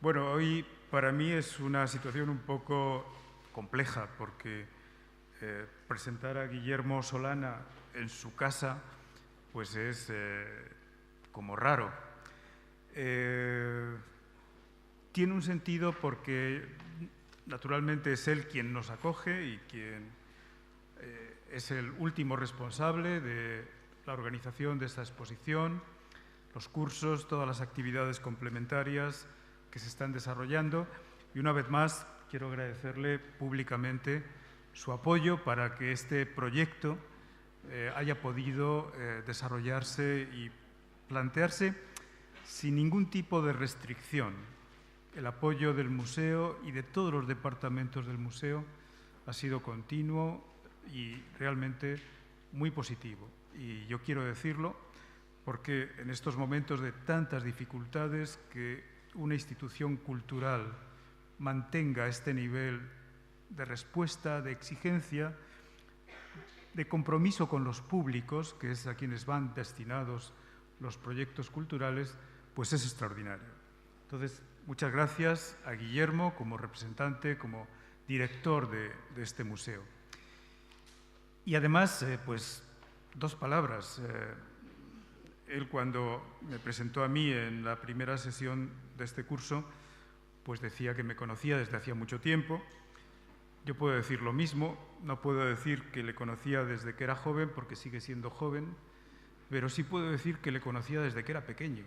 Bueno, hoy para mí es una situación un poco compleja porque presentar a Guillermo Solana en su casa pues es como raro. Tiene un sentido porque naturalmente es él quien nos acoge y quien es el último responsable de la organización de esta exposición, los cursos, todas las actividades complementarias que se están desarrollando. Y una vez más quiero agradecerle públicamente su apoyo para que este proyecto haya podido desarrollarse y plantearse sin ningún tipo de restricción. El apoyo del museo y de todos los departamentos del museo ha sido continuo y realmente muy positivo. Y yo quiero decirlo porque en estos momentos de tantas dificultades, que una institución cultural mantenga este nivel de respuesta, de exigencia, de compromiso con los públicos, que es a quienes van destinados los proyectos culturales, pues es extraordinario. Entonces, muchas gracias a Guillermo como representante, como director de este museo. Y además, pues, dos palabras. Él, cuando me presentó a mí en la primera sesión de este curso, pues decía que me conocía desde hacía mucho tiempo. Yo puedo decir lo mismo, no puedo decir que le conocía desde que era joven, porque sigue siendo joven, pero sí puedo decir que le conocía desde que era pequeño.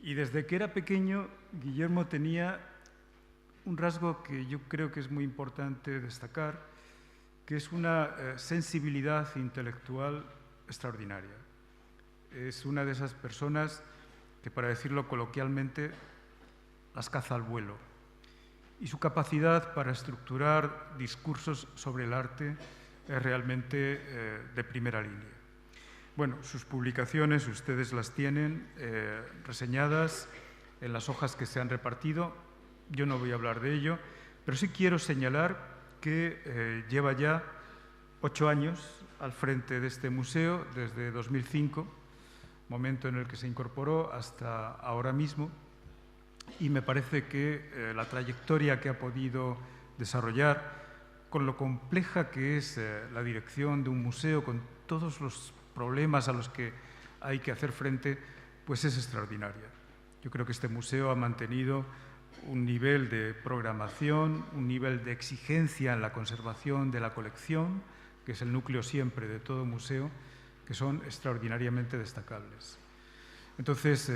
Y desde que era pequeño, Guillermo tenía un rasgo que yo creo que es muy importante destacar, que es una sensibilidad intelectual extraordinaria. Es una de esas personas que, para decirlo coloquialmente, las caza al vuelo. Y su capacidad para estructurar discursos sobre el arte es realmente de primera línea. Bueno, sus publicaciones ustedes las tienen reseñadas en las hojas que se han repartido. Yo no voy a hablar de ello, pero sí quiero señalar que lleva ya 8 años al frente de este museo, desde 2005, momento en el que se incorporó, hasta ahora mismo, y me parece que la trayectoria que ha podido desarrollar, con lo compleja que es la dirección de un museo, con todos los problemas a los que hay que hacer frente, pues es extraordinaria. Yo creo que este museo ha mantenido un nivel de programación, un nivel de exigencia en la conservación de la colección, que es el núcleo siempre de todo museo, que son extraordinariamente destacables. Entonces,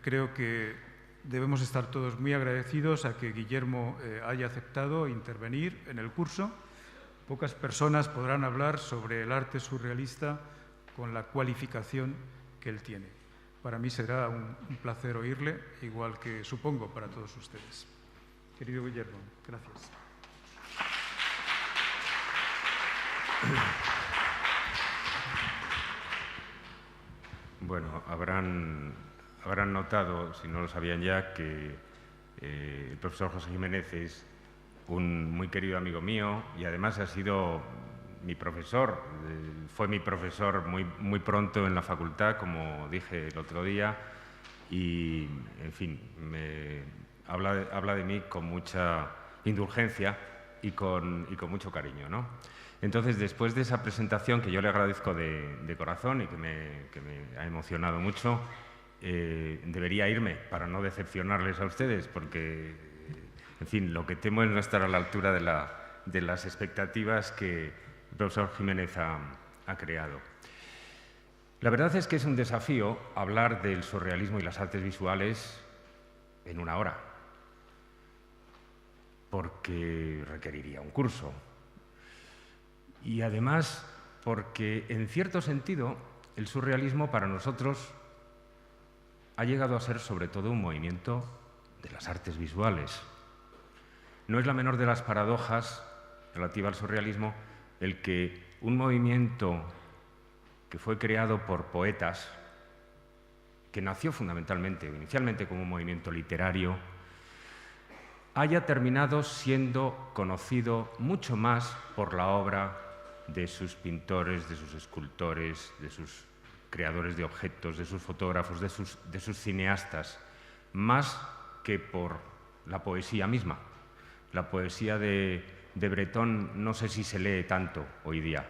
creo que debemos estar todos muy agradecidos a que Guillermo haya aceptado intervenir en el curso. Pocas personas podrán hablar sobre el arte surrealista con la cualificación que él tiene. Para mí será un placer oírle, igual que supongo para todos ustedes. Querido Guillermo, gracias. Bueno, habrán notado, si no lo sabían ya, que el profesor José Jiménez es un muy querido amigo mío y además ha sido mi profesor. Fue mi profesor muy pronto en la facultad, como dije el otro día, y, en fin, habla de mí con mucha indulgencia y con mucho cariño, ¿no? Entonces, después de esa presentación, que yo le agradezco de corazón y que me ha emocionado mucho, debería irme para no decepcionarles a ustedes, porque, en fin, lo que temo es no estar a la altura de las expectativas que el profesor Jiménez ha creado. La verdad es que es un desafío hablar del surrealismo y las artes visuales en una hora, porque requeriría un curso. Y además, porque en cierto sentido el surrealismo para nosotros ha llegado a ser sobre todo un movimiento de las artes visuales. No es la menor de las paradojas relativa al surrealismo el que un movimiento que fue creado por poetas, que nació fundamentalmente, inicialmente como un movimiento literario, haya terminado siendo conocido mucho más por la obra de sus pintores, de sus escultores, de sus creadores de objetos, de sus fotógrafos, de sus cineastas, más que por la poesía misma. La poesía de Breton no sé si se lee tanto hoy día,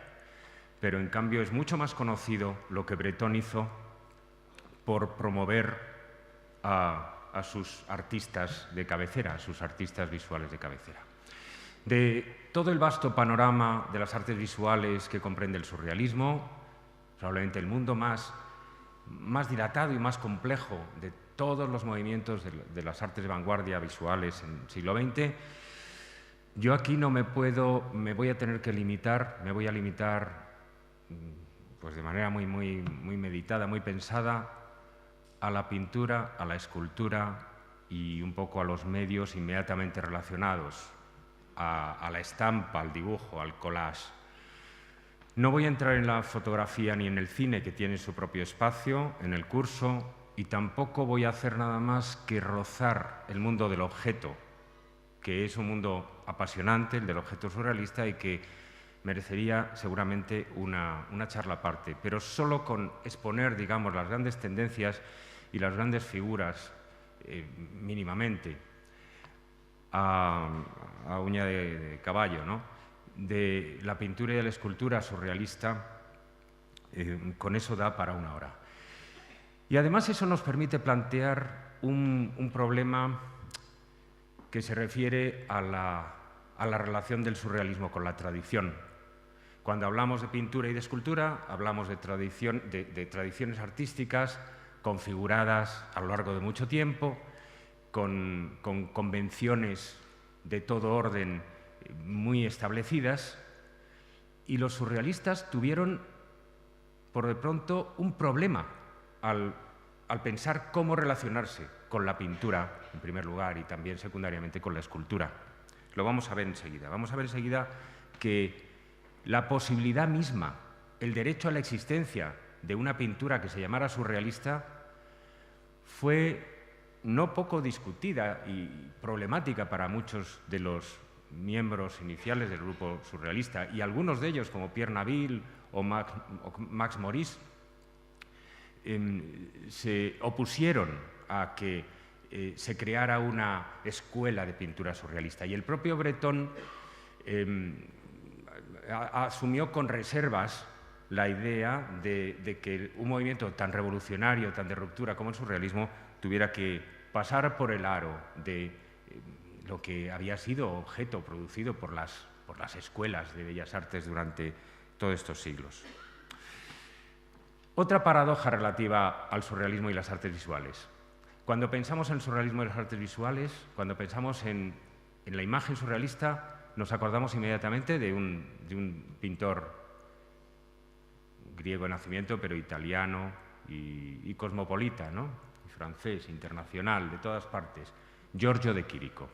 pero en cambio es mucho más conocido lo que Breton hizo por promover a sus artistas de cabecera, a sus artistas visuales de cabecera. De todo el vasto panorama de las artes visuales que comprende el surrealismo, probablemente el mundo más dilatado y más complejo de todos los movimientos de las artes de vanguardia visuales en el siglo XX, yo aquí me voy a tener que limitar, me voy a limitar pues de manera muy meditada, muy pensada, a la pintura, a la escultura y un poco a los medios inmediatamente relacionados, a la estampa, al dibujo, al collage. No voy a entrar en la fotografía ni en el cine, que tiene su propio espacio en el curso, y tampoco voy a hacer nada más que rozar el mundo del objeto, que es un mundo apasionante, el del objeto surrealista, y que merecería seguramente una charla aparte, pero solo con exponer, digamos, las grandes tendencias y las grandes figuras mínimamente a uña de caballo, ¿no?, de la pintura y de la escultura surrealista, con eso da para una hora. Y además eso nos permite plantear un problema que se refiere a la relación del surrealismo con la tradición. Cuando hablamos de pintura y de escultura, hablamos de tradiciones artísticas configuradas a lo largo de mucho tiempo, con convenciones de todo orden muy establecidas, y los surrealistas tuvieron, por de pronto, un problema al pensar cómo relacionarse con la pintura, en primer lugar, y también secundariamente con la escultura. Lo vamos a ver enseguida. Vamos a ver enseguida que la posibilidad misma, el derecho a la existencia de una pintura que se llamara surrealista, fue no poco discutida y problemática para muchos de los miembros iniciales del grupo surrealista, y algunos de ellos, como Pierre Naville o Max Moritz, se opusieron a que se creara una escuela de pintura surrealista. Y el propio Breton asumió con reservas la idea de que un movimiento tan revolucionario, tan de ruptura como el surrealismo, tuviera que pasar por el aro de lo que había sido objeto producido por las escuelas de bellas artes durante todos estos siglos. Otra paradoja relativa al surrealismo y las artes visuales. Cuando pensamos en el surrealismo y las artes visuales, cuando pensamos en la imagen surrealista, nos acordamos inmediatamente de un pintor griego de nacimiento, pero italiano y cosmopolita, ¿no?, y francés, internacional, de todas partes, Giorgio de Chirico.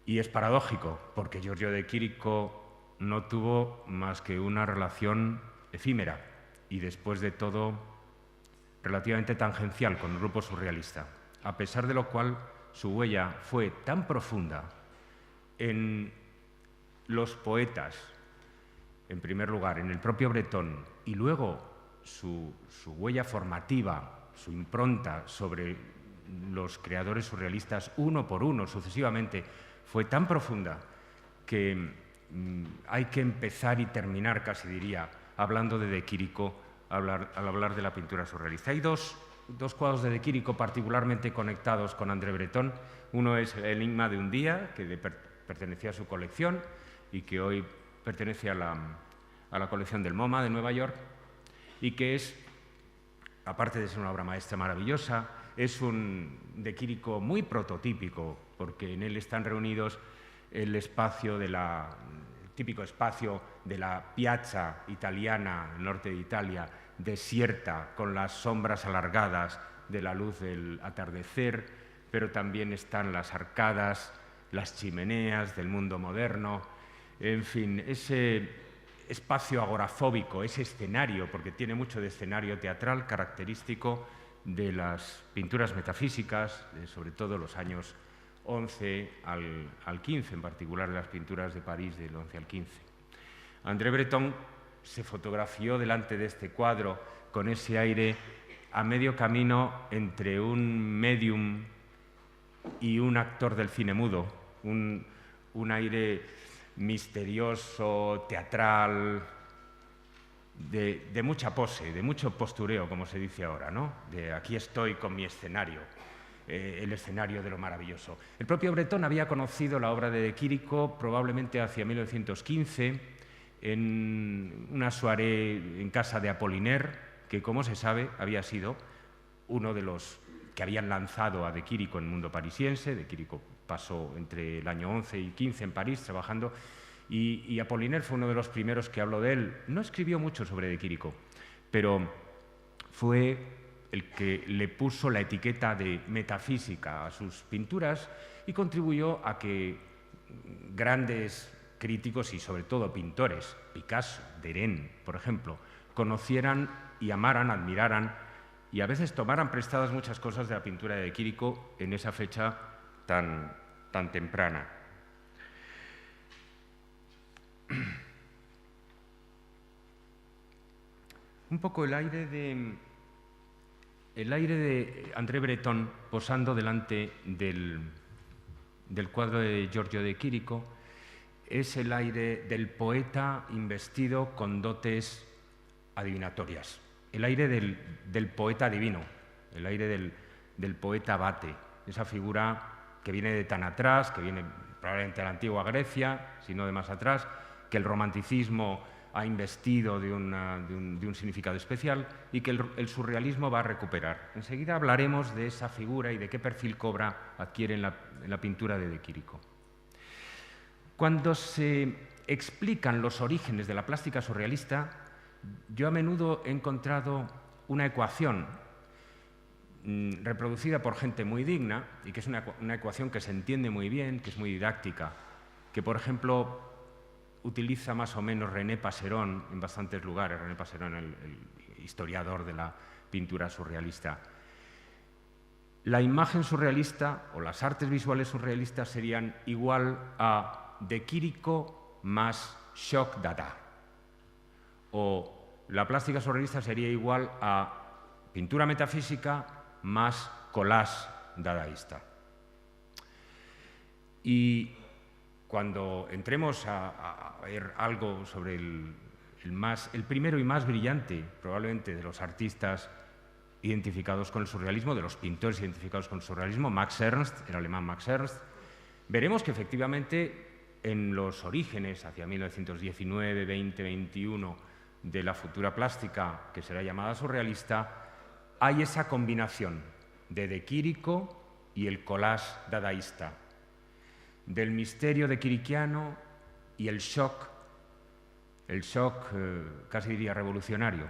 Y es paradójico, porque Giorgio de Chirico no tuvo más que una relación efímera y, después de todo, relativamente tangencial con el grupo surrealista, a pesar de lo cual su huella fue tan profunda en los poetas, en primer lugar, en el propio Breton, y luego su huella formativa, su impronta sobre los creadores surrealistas uno por uno, sucesivamente, fue tan profunda que hay que empezar y terminar, casi diría, hablando de De Chirico al hablar de la pintura surrealista. Hay dos cuadros de De Chirico particularmente conectados con André Breton. Uno es El enigma de un día, que pertenecía a su colección y que hoy pertenece a la colección del MoMA de Nueva York, y que es, aparte de ser una obra maestra maravillosa, es un De Chirico muy prototípico, porque en él están reunidos el típico espacio de la piazza italiana, el norte de Italia, desierta, con las sombras alargadas de la luz del atardecer, pero también están las arcadas, las chimeneas del mundo moderno, en fin, ese espacio agorafóbico, ese escenario, porque tiene mucho de escenario teatral característico de las pinturas metafísicas, sobre todo los años 11 al 15, en particular de las pinturas de París del 11 al 15. André Breton se fotografió delante de este cuadro con ese aire a medio camino entre un medium y un actor del cine mudo, un aire misterioso, teatral, de mucha pose, de mucho postureo, como se dice ahora, ¿no? De aquí estoy con mi escenario, el escenario de lo maravilloso. El propio Breton había conocido la obra de Quirico probablemente hacia 1915 en una soirée en casa de Apollinaire, que, como se sabe, había sido uno de los que habían lanzado a De Quirico en el mundo parisiense. De Quirico pasó entre el año 11 y 15 en París trabajando, y Apollinaire fue uno de los primeros que habló de él. No escribió mucho sobre De Quirico, pero fue el que le puso la etiqueta de metafísica a sus pinturas y contribuyó a que grandes críticos y sobre todo pintores, Picasso, Derain, por ejemplo, conocieran y amaran, admiraran y a veces tomaran prestadas muchas cosas de la pintura de Quirico en esa fecha tan temprana. Un poco el aire de André Breton posando delante del cuadro de Giorgio de Quirico es el aire del poeta investido con dotes adivinatorias, el aire del poeta divino, el aire del poeta abate, esa figura que viene de tan atrás, que viene probablemente de la antigua Grecia, si no de más atrás, que el romanticismo ha investido de un significado especial y que el surrealismo va a recuperar. Enseguida hablaremos de esa figura y de qué perfil adquiere en la pintura de Quirico. Cuando se explican los orígenes de la plástica surrealista, yo a menudo he encontrado una ecuación reproducida por gente muy digna y que es una ecuación que se entiende muy bien, que es muy didáctica, que, por ejemplo, utiliza más o menos René Passeron en bastantes lugares. René Passeron, el historiador de la pintura surrealista. La imagen surrealista o las artes visuales surrealistas serían igual a De Quirico más Shock Dada. O la plástica surrealista sería igual a pintura metafísica más collage dadaísta. Y cuando entremos a ver algo sobre el primero y más brillante, probablemente, de los artistas identificados con el surrealismo, de los pintores identificados con el surrealismo, Max Ernst, el alemán Max Ernst, veremos que efectivamente en los orígenes, hacia 1919, 20, 21, de la futura plástica, que será llamada surrealista, hay esa combinación de Quirico y el collage dadaísta, del misterio de quiriquiano y el shock casi diría revolucionario,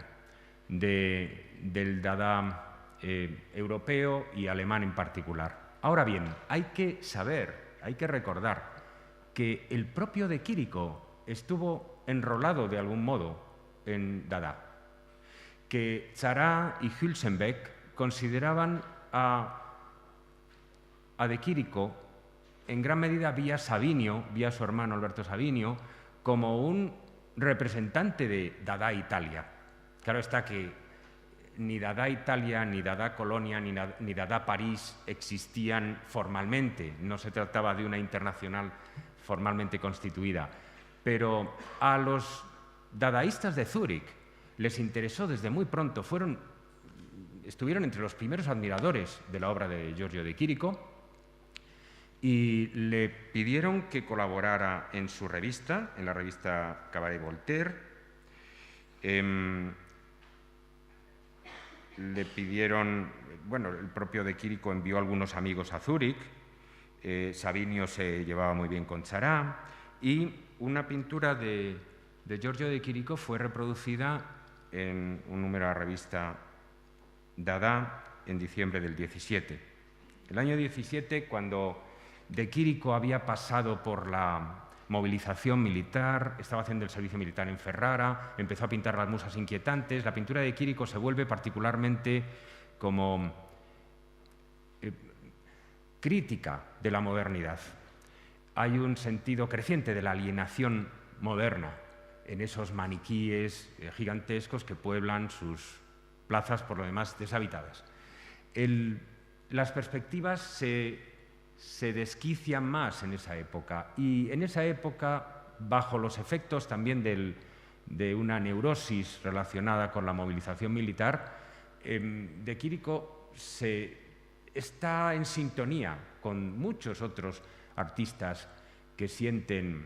del Dada europeo y alemán en particular. Ahora bien, hay que saber, hay que recordar que el propio de Quirico estuvo enrolado de algún modo en Dada, que Tzara y Hülsenbeck consideraban a de Quirico en gran medida vía Savinio, vía su hermano Alberto Savinio, como un representante de Dada Italia. Claro está que ni Dada Italia, ni Dada Colonia, ni Dada París existían formalmente, no se trataba de una internacional formalmente constituida, pero a los dadaístas de Zúrich les interesó desde muy pronto, estuvieron entre los primeros admiradores de la obra de Giorgio de Quirico y le pidieron que colaborara en su revista, en la revista Cabaret Voltaire. Le pidieron, bueno, el propio de Quirico envió a algunos amigos a Zúrich, Savinio se llevaba muy bien con Tzara, y una pintura de Giorgio de Quirico fue reproducida en un número de la revista Dada en diciembre del 17. El año 17, cuando de Quirico había pasado por la movilización militar, estaba haciendo el servicio militar en Ferrara, empezó a pintar las musas inquietantes. La pintura de Quirico se vuelve particularmente como crítica de la modernidad. Hay un sentido creciente de la alienación moderna en esos maniquíes gigantescos que pueblan sus plazas por lo demás deshabitadas. Las perspectivas se desquician más en esa época, y en esa época, bajo los efectos también de una neurosis relacionada con la movilización militar, de Quirico está en sintonía con muchos otros artistas que sienten,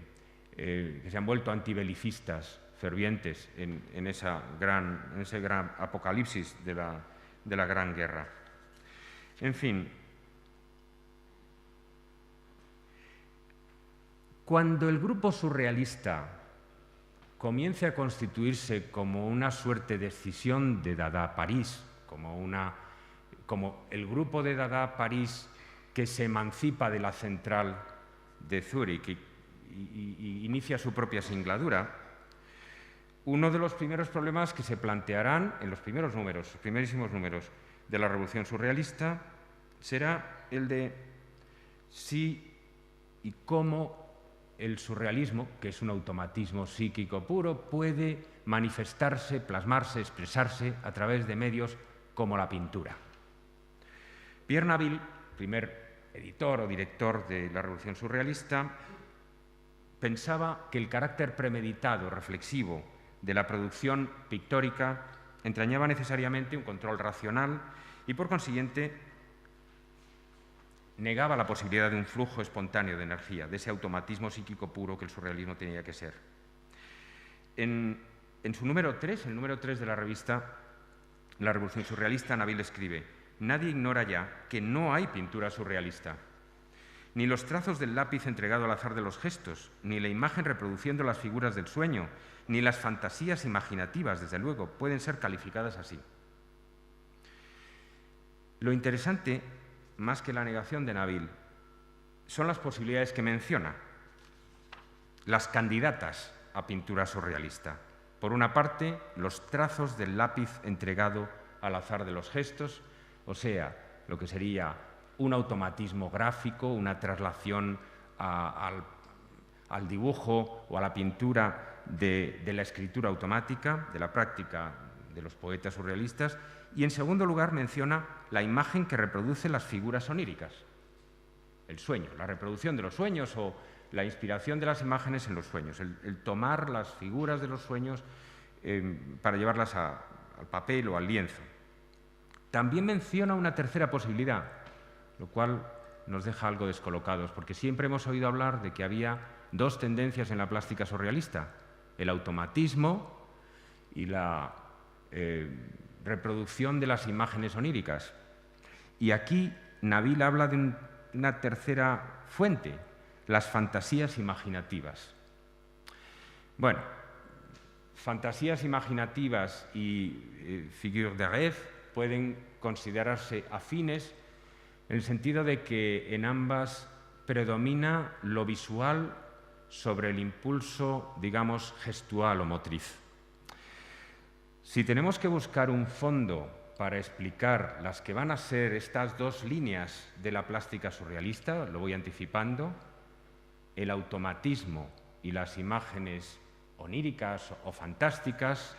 que se han vuelto antibelicistas fervientes en ese gran apocalipsis de la Gran Guerra. En fin, cuando el grupo surrealista comience a constituirse como una suerte de escisión de Dada París, como el grupo de Dada París que se emancipa de la central de Zúrich y inicia su propia singladura, uno de los primeros problemas que se plantearán en los primerísimos números de la Revolución Surrealista será el de si y cómo el surrealismo, que es un automatismo psíquico puro, puede manifestarse, plasmarse, expresarse a través de medios como la pintura. Pierre Naville, primer editor o director de la Revolución Surrealista, pensaba que el carácter premeditado, reflexivo, de la producción pictórica entrañaba necesariamente un control racional y, por consiguiente, negaba la posibilidad de un flujo espontáneo de energía, de ese automatismo psíquico puro que el surrealismo tenía que ser. En su número 3, el número 3 de la revista La Revolución Surrealista, Naville escribe: «Nadie ignora ya que no hay pintura surrealista. Ni los trazos del lápiz entregado al azar de los gestos, ni la imagen reproduciendo las figuras del sueño, ni las fantasías imaginativas, desde luego, pueden ser calificadas así». Lo interesante, más que la negación de Naville, son las posibilidades que menciona, las candidatas a pintura surrealista. Por una parte, los trazos del lápiz entregado al azar de los gestos, o sea, lo que sería un automatismo gráfico, una traslación al dibujo o a la pintura de la escritura automática, de la práctica de los poetas surrealistas. Y, en segundo lugar, menciona la imagen que reproduce las figuras oníricas, el sueño, la reproducción de los sueños o la inspiración de las imágenes en los sueños, el tomar las figuras de los sueños para llevarlas al papel o al lienzo. También menciona una tercera posibilidad, lo cual nos deja algo descolocados, porque siempre hemos oído hablar de que había dos tendencias en la plástica surrealista: el automatismo y la reproducción de las imágenes oníricas. Y aquí Naville habla de una tercera fuente, las fantasías imaginativas. Bueno, fantasías imaginativas y figures de rêve pueden considerarse afines en el sentido de que en ambas predomina lo visual sobre el impulso, digamos, gestual o motriz. Si tenemos que buscar un fondo para explicar las que van a ser estas dos líneas de la plástica surrealista, lo voy anticipando, el automatismo y las imágenes oníricas o fantásticas,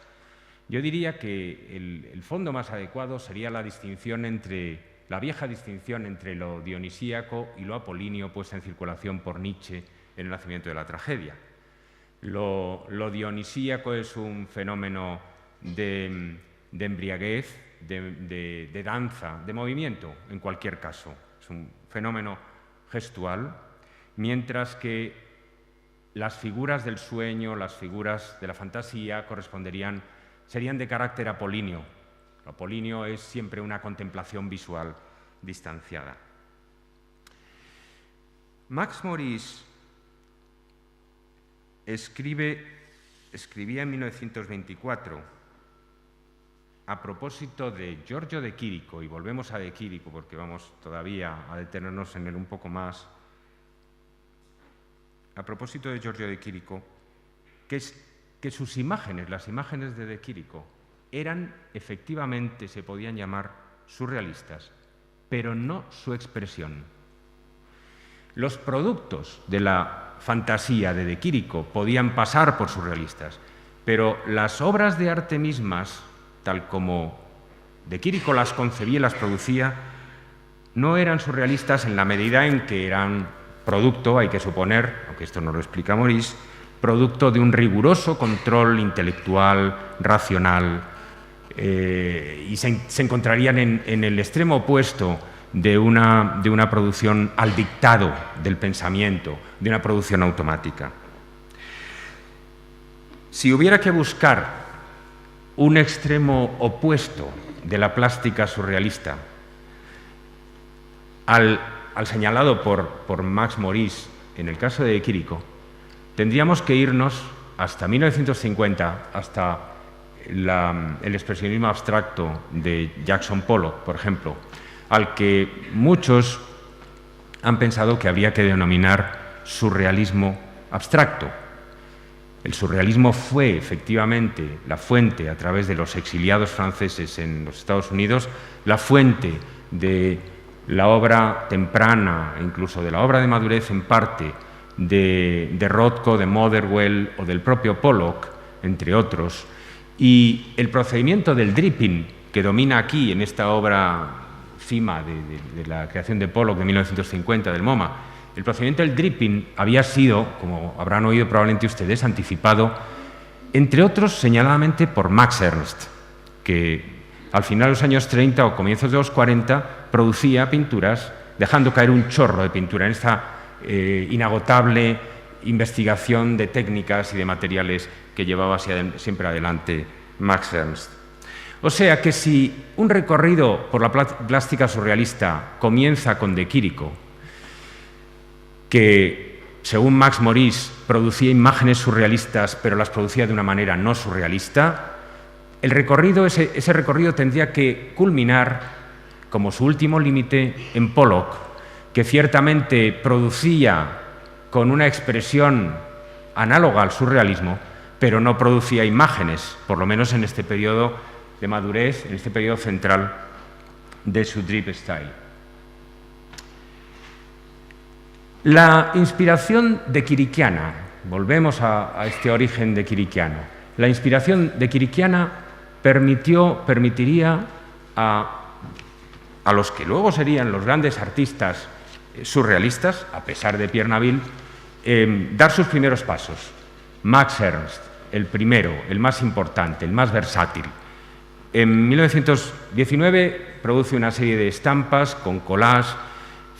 yo diría que el fondo más adecuado sería la vieja distinción entre lo dionisíaco y lo apolíneo puesta en circulación por Nietzsche en El nacimiento de la tragedia. Lo dionisíaco es un fenómeno de embriaguez, de danza, de movimiento, en cualquier caso. Es un fenómeno gestual, mientras que las figuras del sueño, las figuras de la fantasía serían de carácter apolíneo. Lo apolíneo es siempre una contemplación visual distanciada. Max Moritz escribía en 1924 a propósito de Giorgio de Chirico, y volvemos a de Chirico porque vamos todavía a detenernos en él un poco más. A propósito de Giorgio de Chirico, que sus imágenes, las imágenes de Chirico, eran efectivamente, se podían llamar surrealistas, pero no su expresión. Los productos de la fantasía de Chirico podían pasar por surrealistas, pero las obras de arte mismas, tal como de Quirico las concebía y las producía, no eran surrealistas en la medida en que eran producto, hay que suponer, aunque esto no lo explica Maurice, producto de un riguroso control intelectual, racional, y se encontrarían en el extremo opuesto de una producción al dictado del pensamiento, de una producción automática. Si hubiera que buscar un extremo opuesto de la plástica surrealista al señalado por Max Maurice en el caso de Quirico, tendríamos que irnos hasta 1950, hasta el expresionismo abstracto de Jackson Pollock, por ejemplo, al que muchos han pensado que habría que denominar surrealismo abstracto. El surrealismo fue efectivamente la fuente, a través de los exiliados franceses en los Estados Unidos, la fuente de la obra temprana, incluso de la obra de madurez en parte, de Rothko, de Motherwell o del propio Pollock, entre otros. Y el procedimiento del dripping, que domina aquí en esta obra cima de la creación de Pollock de 1950, del MoMA, el procedimiento del dripping había sido, como habrán oído probablemente ustedes, anticipado, entre otros, señaladamente por Max Ernst, que al final de los años 30 o comienzos de los 40 producía pinturas, dejando caer un chorro de pintura en esta inagotable investigación de técnicas y de materiales que llevaba siempre adelante Max Ernst. O sea que si un recorrido por la plástica surrealista comienza con De Quirico, que, según Max Maurice, producía imágenes surrealistas, pero las producía de una manera no surrealista, ese recorrido tendría que culminar, como su último límite, en Pollock, que ciertamente producía con una expresión análoga al surrealismo, pero no producía imágenes, por lo menos en este periodo de madurez, en este periodo central de su drip style. La inspiración de Quiriquiana, volvemos a este origen de Quiriquiano, la inspiración de Quiriquiana permitiría a los que luego serían los grandes artistas surrealistas, a pesar de Pierre Naville, dar sus primeros pasos. Max Ernst, el primero, el más importante, el más versátil. En 1919 produce una serie de estampas con collage,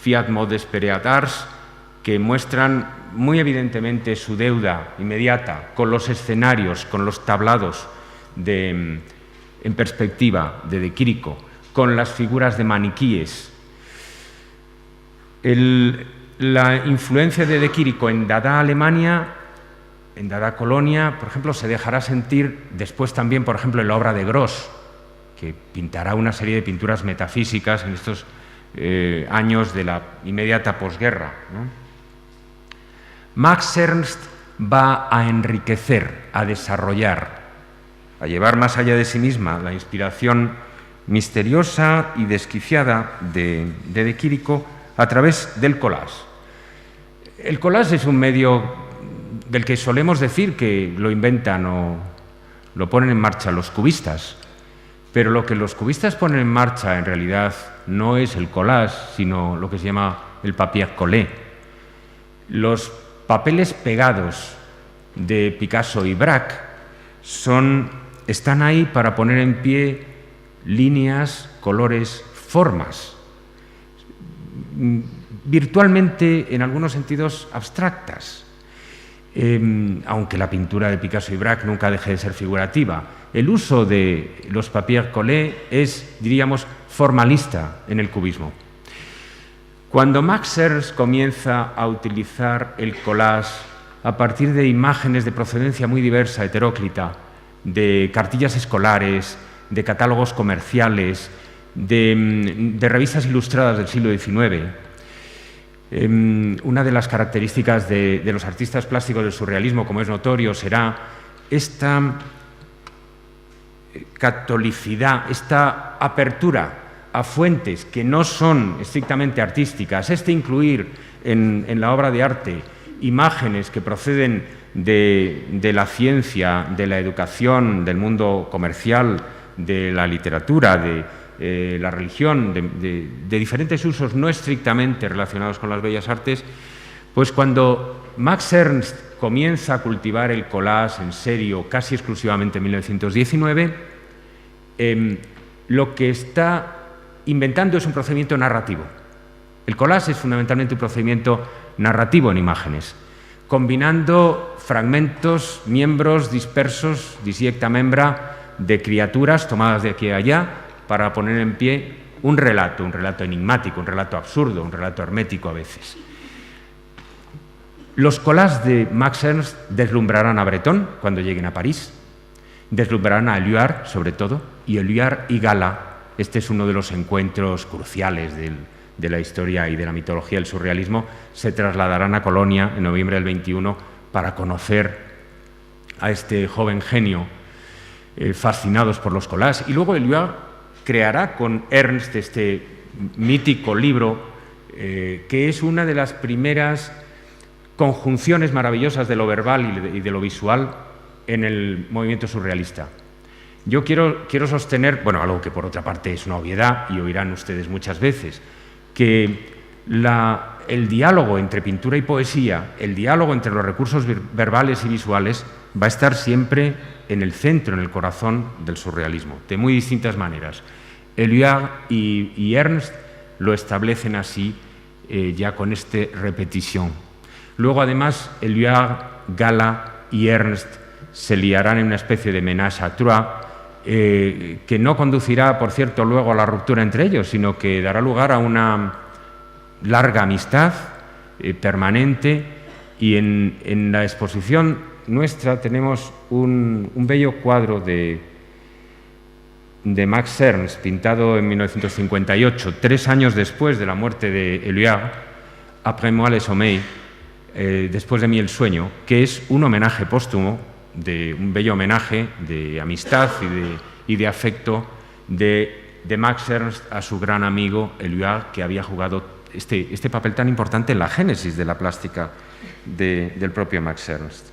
Fiat Modes Pereat Ars, que muestran muy evidentemente su deuda inmediata con los escenarios, con los tablados en perspectiva de Quirico, con las figuras de maniquíes. La influencia de Quirico en Dada Alemania, en Dada Colonia, por ejemplo, se dejará sentir después también, por ejemplo, en la obra de Gros, que pintará una serie de pinturas metafísicas en estos años de la inmediata posguerra, ¿no? Max Ernst va a enriquecer, a desarrollar, a llevar más allá de sí misma la inspiración misteriosa y desquiciada de Quirico a través del collage. El collage es un medio del que solemos decir que lo inventan o lo ponen en marcha los cubistas, pero lo que los cubistas ponen en marcha en realidad no es el collage, sino lo que se llama el papier collé. Los papeles pegados de Picasso y Braque están ahí para poner en pie líneas, colores, formas, virtualmente, en algunos sentidos, abstractas, aunque la pintura de Picasso y Braque nunca deje de ser figurativa. El uso de los papier collé es, diríamos, formalista en el cubismo. Cuando Max Ernst comienza a utilizar el collage a partir de imágenes de procedencia muy diversa, heteróclita, de cartillas escolares, de catálogos comerciales, de revistas ilustradas del siglo XIX, una de las características de los artistas plásticos del surrealismo, como es notorio, será esta catolicidad, esta apertura a fuentes que no son estrictamente artísticas, incluir en la obra de arte imágenes que proceden de la ciencia, de la educación, del mundo comercial, de la literatura, la religión, de diferentes usos no estrictamente relacionados con las bellas artes, pues cuando Max Ernst comienza a cultivar el collage en serio casi exclusivamente en 1919, lo que está inventando es un procedimiento narrativo. El collage es fundamentalmente un procedimiento narrativo en imágenes, combinando fragmentos, miembros dispersos, disiecta membra, de criaturas tomadas de aquí a allá para poner en pie un relato enigmático, un relato absurdo, un relato hermético a veces. Los collages de Max Ernst deslumbrarán a Breton cuando lleguen a París, deslumbrarán a Éluard sobre todo, y Éluard y Gala, este es uno de los encuentros cruciales de la historia y de la mitología del surrealismo, se trasladarán a Colonia en noviembre del 21 para conocer a este joven genio fascinados por los collages. Y luego Éluard creará con Ernst este mítico libro que es una de las primeras conjunciones maravillosas de lo verbal y de lo visual en el movimiento surrealista. Yo quiero sostener, bueno, algo que por otra parte es una obviedad y oirán ustedes muchas veces, que el diálogo entre pintura y poesía, el diálogo entre los recursos verbales y visuales va a estar siempre en el centro, en el corazón del surrealismo, de muy distintas maneras. Éluard y Ernst lo establecen así ya con este repetición. Luego, además, Éluard, Gala y Ernst se liarán en una especie de ménage à trois que no conducirá, por cierto, luego a la ruptura entre ellos, sino que dará lugar a una larga amistad permanente. Y en la exposición nuestra tenemos un bello cuadro de Max Ernst, pintado en 1958, 3 años después de la muerte de Éluard, Après moi le sommeil, después de mí el sueño, que es un homenaje póstumo, un bello homenaje de amistad y de afecto de Max Ernst a su gran amigo Éluard, que había jugado este papel tan importante en la génesis de la plástica del propio Max Ernst.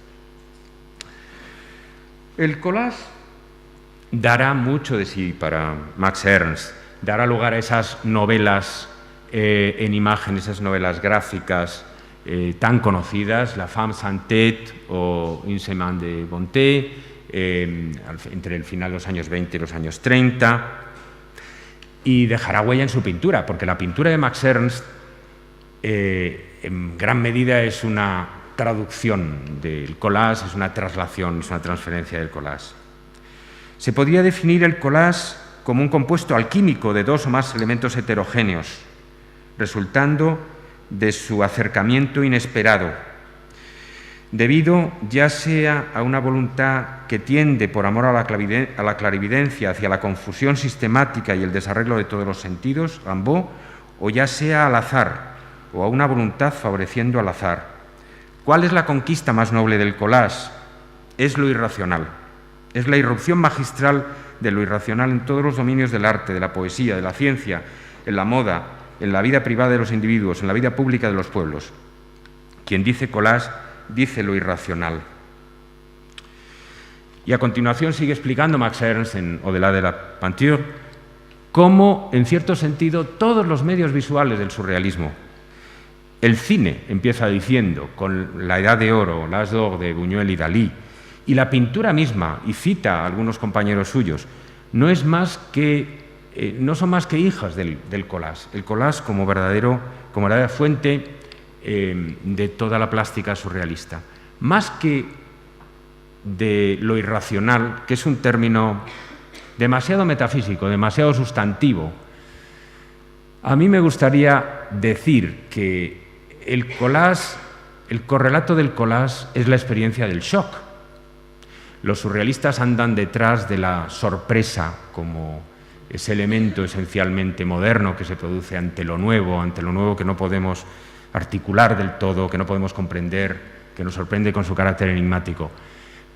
El collage dará mucho de sí para Max Ernst, dará lugar a esas novelas en imagen, esas novelas gráficas tan conocidas, La femme sans tête o Un chemin de bonté, entre el final de los años 20 y los años 30, y dejará huella en su pintura, porque la pintura de Max Ernst en gran medida es una traducción del collage, es una traslación, es una transferencia del collage. Se podría definir el collage como un compuesto alquímico de 2 o más elementos heterogéneos, resultando de su acercamiento inesperado, debido ya sea a una voluntad que tiende por amor a la clarividencia hacia la confusión sistemática y el desarreglo de todos los sentidos, Rimbaud, o ya sea al azar, o a una voluntad favoreciendo al azar. ¿Cuál es la conquista más noble del collage? Es lo irracional, es la irrupción magistral de lo irracional en todos los dominios del arte, de la poesía, de la ciencia, en la moda, en la vida privada de los individuos, en la vida pública de los pueblos. Quien dice collage dice lo irracional. Y a continuación sigue explicando Max Ernst en Au-delà de la peinture cómo, en cierto sentido, todos los medios visuales del surrealismo, el cine, empieza diciendo, con la Edad de Oro, l'Âge d'Or de Buñuel y Dalí, y la pintura misma, y cita a algunos compañeros suyos, no son más que hijas del collage. El collage como verdadera fuente de toda la plástica surrealista. Más que de lo irracional, que es un término demasiado metafísico, demasiado sustantivo, a mí me gustaría decir que el collage, el correlato del collage es la experiencia del shock. Los surrealistas andan detrás de la sorpresa como ese elemento esencialmente moderno que se produce ante lo nuevo que no podemos articular del todo, que no podemos comprender, que nos sorprende con su carácter enigmático.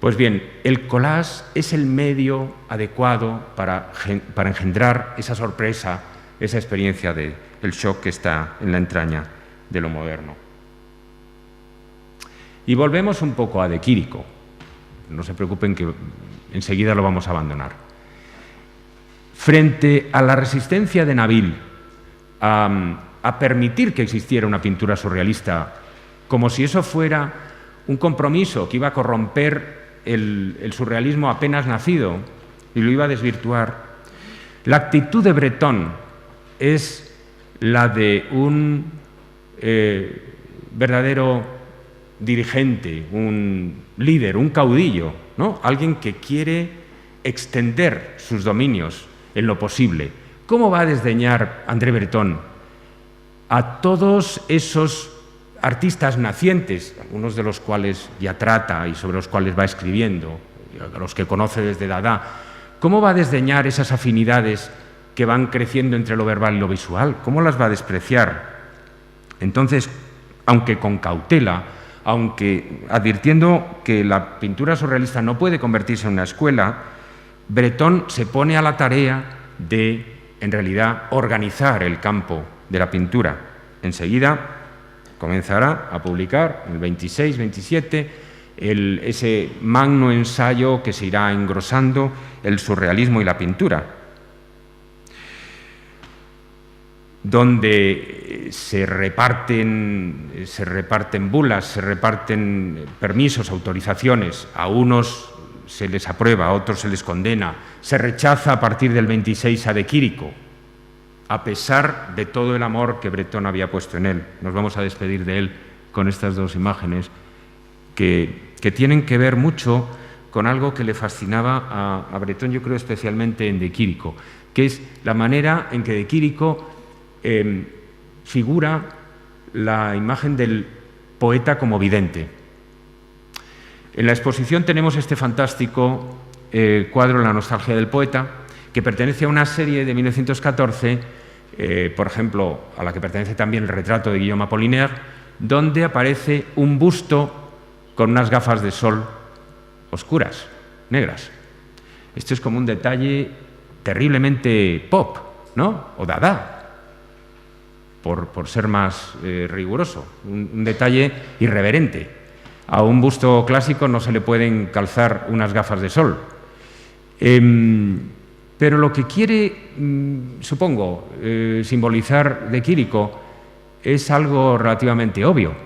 Pues bien, el collage es el medio adecuado para engendrar esa sorpresa, esa experiencia del shock que está en la entraña de lo moderno. Y volvemos un poco a De Quirico. No se preocupen que enseguida lo vamos a abandonar. frente a la resistencia de Nabil a permitir que existiera una pintura surrealista, como si eso fuera un compromiso que iba a corromper el surrealismo apenas nacido y lo iba a desvirtuar, la actitud de Breton es la de un verdadero dirigente, un líder, un caudillo, ¿no? Alguien que quiere extender sus dominios en lo posible. ¿Cómo va a desdeñar André Breton a todos esos artistas nacientes, algunos de los cuales ya trata y sobre los cuales va escribiendo, a los que conoce desde Dada? ¿Cómo va a desdeñar esas afinidades que van creciendo entre lo verbal y lo visual? ¿Cómo las va a despreciar? Entonces, aunque con cautela, aunque advirtiendo que la pintura surrealista no puede convertirse en una escuela, Breton se pone a la tarea de, en realidad, organizar el campo de la pintura. Enseguida comenzará a publicar, en el 26-27, ese magno ensayo que se irá engrosando, El surrealismo y la pintura, donde se reparten bulas, se reparten permisos, autorizaciones. A unos se les aprueba, a otros se les condena. Se rechaza a partir del 26 a De Quirico, a pesar de todo el amor que Breton había puesto en él. Nos vamos a despedir de él con estas dos imágenes que tienen que ver mucho con algo que le fascinaba a Breton, yo creo especialmente en De Quirico, que es la manera en que De Quirico figura la imagen del poeta como vidente. En la exposición tenemos este fantástico cuadro, La nostalgia del poeta, que pertenece a una serie de 1914, por ejemplo, a la que pertenece también el retrato de Guillaume Apollinaire, donde aparece un busto con unas gafas de sol oscuras, negras. Esto es como un detalle terriblemente pop, ¿no? O Dada, por ser más riguroso, un detalle irreverente. A un busto clásico no se le pueden calzar unas gafas de sol. Pero lo que quiere, supongo, simbolizar De Quirico es algo relativamente obvio.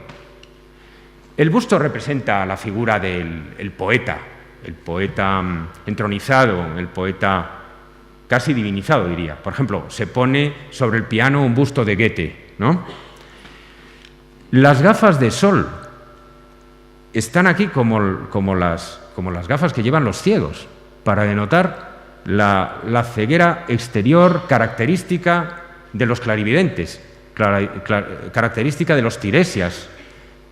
El busto representa la figura del poeta, el poeta entronizado, el poeta casi divinizado, diría. Por ejemplo, se pone sobre el piano un busto de Goethe, ¿no? Las gafas de sol están aquí como las gafas que llevan los ciegos, para denotar la ceguera exterior característica de los clarividentes, característica de los tiresias,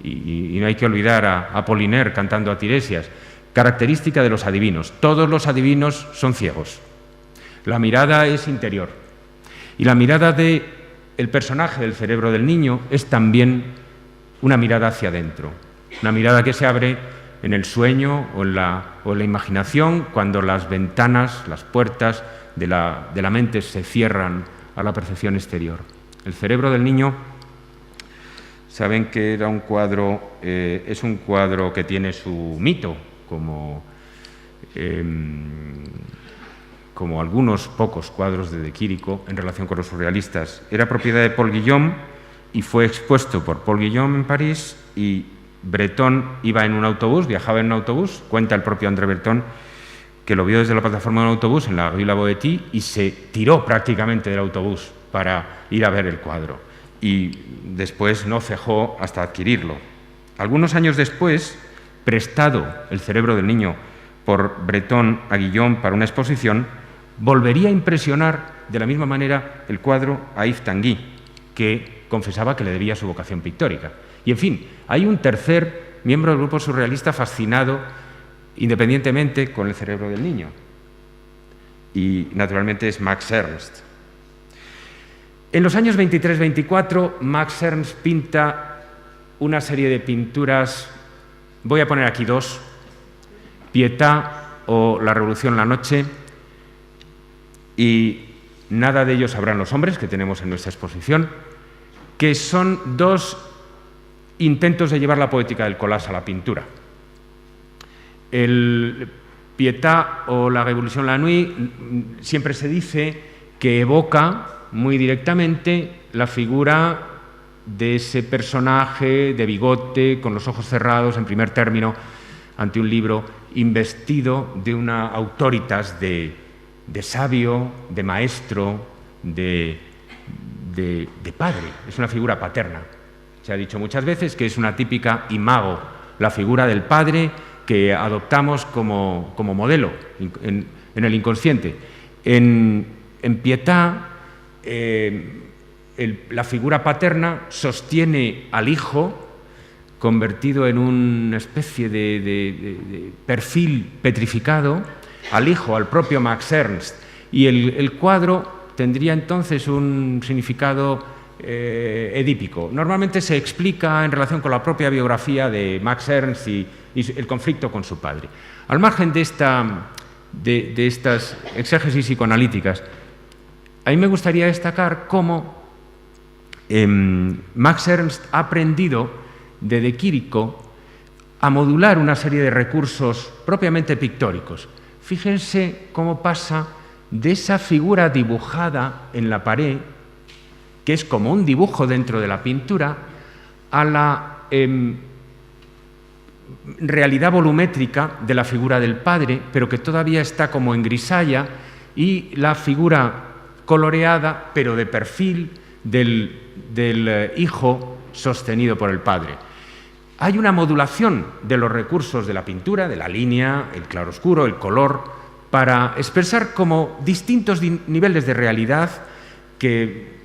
y no hay que olvidar a Apollinaire cantando a Tiresias, característica de los adivinos. Todos los adivinos son ciegos. La mirada es interior. Y la mirada del personaje del cerebro del niño es también una mirada hacia adentro, una mirada que se abre en el sueño o en la imaginación, cuando las ventanas, las puertas de la mente se cierran a la percepción exterior. El cerebro del niño, saben que era un cuadro, es un cuadro que tiene su mito, como algunos pocos cuadros de Quirico en relación con los surrealistas. Era propiedad de Paul Guillaume y fue expuesto por Paul Guillaume en París, y Breton iba en un autobús, viajaba en un autobús, cuenta el propio André Breton, que lo vio desde la plataforma de un autobús en la Rue La Boétie y se tiró prácticamente del autobús para ir a ver el cuadro, y después no cejó hasta adquirirlo. Algunos años después, prestado el cerebro del niño por Breton a Guillaume para una exposición, volvería a impresionar de la misma manera el cuadro a Yves Tanguy, que confesaba que le debía su vocación pictórica. Y, en fin, hay un tercer miembro del grupo surrealista fascinado independientemente con el cerebro del niño, y naturalmente es Max Ernst. En los años 23-24, Max Ernst pinta una serie de pinturas, voy a poner aquí dos, Pietà o La Revolución la Noche, y Nada de ello sabrán los hombres, que tenemos en nuestra exposición, que son dos intentos de llevar la poética del collage a la pintura. El Pietà o la Révolution la Nuit siempre se dice que evoca muy directamente la figura de ese personaje de bigote, con los ojos cerrados, en primer término, ante un libro, investido de una autoritas de sabio, de maestro, de padre. Es una figura paterna. Se ha dicho muchas veces que es una típica imago, la figura del padre que adoptamos como modelo en el inconsciente. En Pietà, la figura paterna sostiene al hijo convertido en una especie de perfil petrificado, al hijo, al propio Max Ernst, y el cuadro tendría entonces un significado edípico. Normalmente se explica en relación con la propia biografía de Max Ernst y el conflicto con su padre. Al margen de estas exégesis psicoanalíticas, a mí me gustaría destacar cómo Max Ernst ha aprendido de Quirico a modular una serie de recursos propiamente pictóricos. Fíjense cómo pasa de esa figura dibujada en la pared, que es como un dibujo dentro de la pintura, a la realidad volumétrica de la figura del padre, pero que todavía está como en grisalla, y la figura coloreada, pero de perfil, del hijo sostenido por el padre. Hay una modulación de los recursos de la pintura, de la línea, el claroscuro, el color, para expresar como distintos niveles de realidad que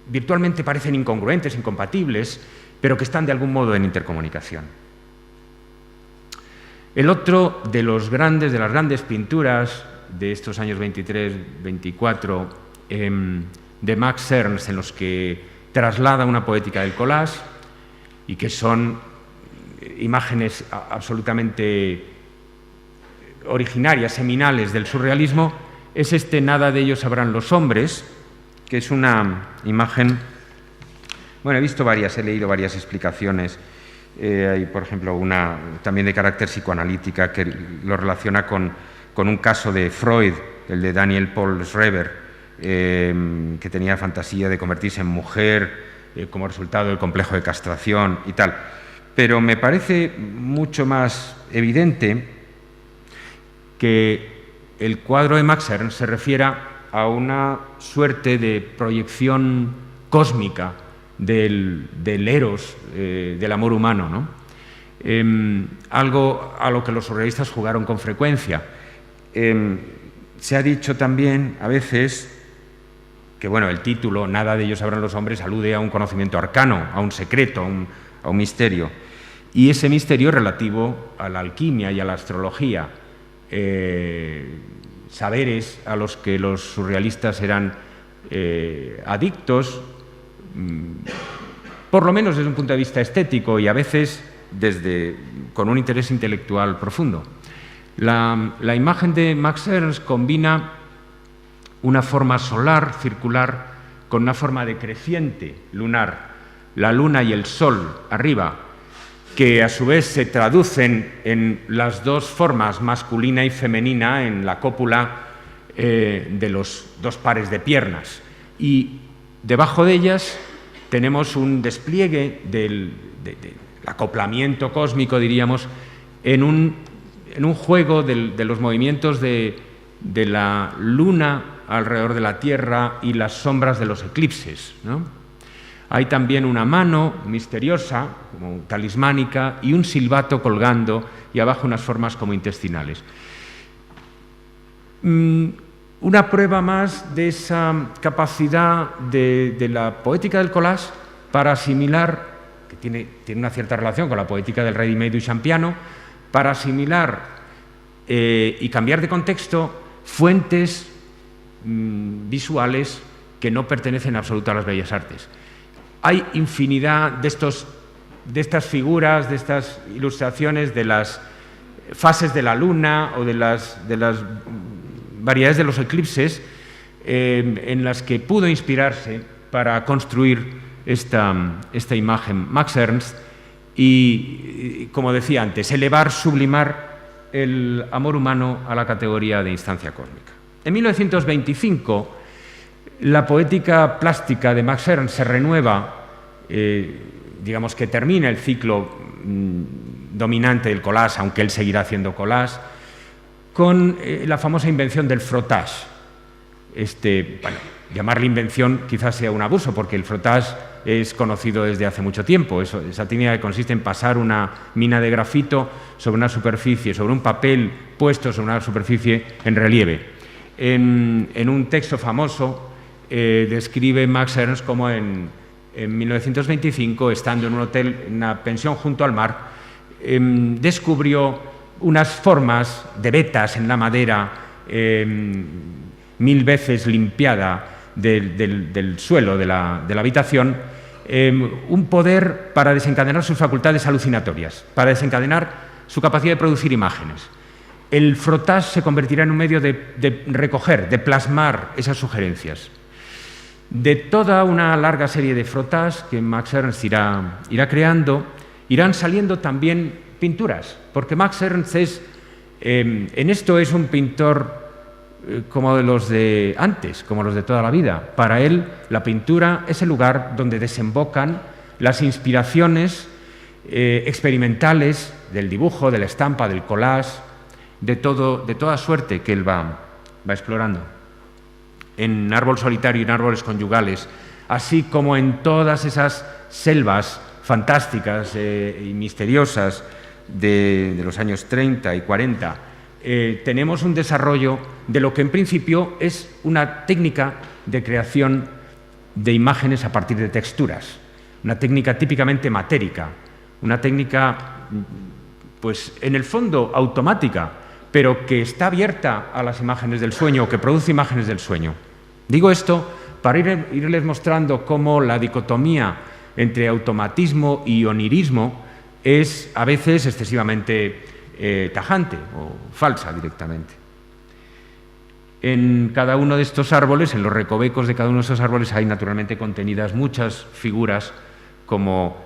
virtualmente parecen incongruentes, incompatibles, pero que están de algún modo en intercomunicación. El otro de las grandes pinturas de estos años 23-24 de Max Ernst, en los que traslada una poética del collage y que son imágenes absolutamente originarias, seminales del surrealismo, es este Nada de ellos sabrán los hombres, que es una imagen... Bueno, he leído varias explicaciones. Hay, por ejemplo, una también de carácter psicoanalítica que lo relaciona con un caso de Freud, el de Daniel Paul Schreber, que tenía fantasía de convertirse en mujer como resultado del complejo de castración y tal. Pero me parece mucho más evidente que el cuadro de Max Ernst se refiera a una suerte de proyección cósmica del eros, del amor humano, ¿no? Algo a lo que los surrealistas jugaron con frecuencia. Se ha dicho también a veces que, bueno, el título, Nada de ellos sabrán los hombres, alude a un conocimiento arcano, a un secreto, a un misterio. Y ese misterio es relativo a la alquimia y a la astrología, saberes a los que los surrealistas eran adictos, por lo menos desde un punto de vista estético y a veces con un interés intelectual profundo. La imagen de Max Ernst combina una forma solar, circular, con una forma decreciente, lunar, la luna y el sol arriba, que a su vez se traducen en las dos formas, masculina y femenina, en la cópula de los dos pares de piernas. Y debajo de ellas tenemos un despliegue del acoplamiento cósmico, diríamos, en un juego de los movimientos de la luna alrededor de la Tierra y las sombras de los eclipses, ¿no? Hay también una mano misteriosa, como talismánica, y un silbato colgando, y abajo unas formas como intestinales. Una prueba más de esa capacidad de la poética del collage para asimilar, que tiene una cierta relación con la poética del ready-made duchampiano, para asimilar y cambiar de contexto fuentes visuales que no pertenecen en absoluto a las bellas artes. Hay infinidad de estas figuras, de estas ilustraciones de las fases de la luna o de las variedades de los eclipses en las que pudo inspirarse para construir esta imagen Max Ernst y, como decía antes, elevar, sublimar el amor humano a la categoría de instancia cósmica. En 1925, la poética plástica de Max Ernst se renueva, digamos que termina el ciclo dominante del collage, aunque él seguirá haciendo collage, con la famosa invención del frottage. Bueno, llamarle invención quizás sea un abuso, porque el frottage es conocido desde hace mucho tiempo. Esa técnica que consiste en pasar una mina de grafito sobre una superficie, sobre un papel puesto sobre una superficie en relieve. En un texto famoso describe Max Ernst cómo en 1925, estando en un hotel, en una pensión junto al mar, descubrió unas formas de vetas en la madera 1000 veces limpiada del suelo de la habitación, un poder para desencadenar sus facultades alucinatorias, para desencadenar su capacidad de producir imágenes. El frottage se convertirá en un medio de recoger, de plasmar esas sugerencias. De toda una larga serie de frottages que Max Ernst irá creando, irán saliendo también pinturas, porque Max Ernst en esto es un pintor como de los de antes, como los de toda la vida. Para él, la pintura es el lugar donde desembocan las inspiraciones experimentales del dibujo, de la estampa, del collage, de toda suerte que él va explorando. En Árbol solitario y en Árboles conyugales, así como en todas esas selvas fantásticas y misteriosas de los años 30 y 40, tenemos un desarrollo de lo que en principio es una técnica de creación de imágenes a partir de texturas, una técnica típicamente matérica, una técnica, pues en el fondo automática, pero que está abierta a las imágenes del sueño, que produce imágenes del sueño. Digo esto para irles mostrando cómo la dicotomía entre automatismo y onirismo es a veces excesivamente tajante o falsa directamente. En cada uno de estos árboles, en los recovecos de cada uno de estos árboles, hay naturalmente contenidas muchas figuras, como,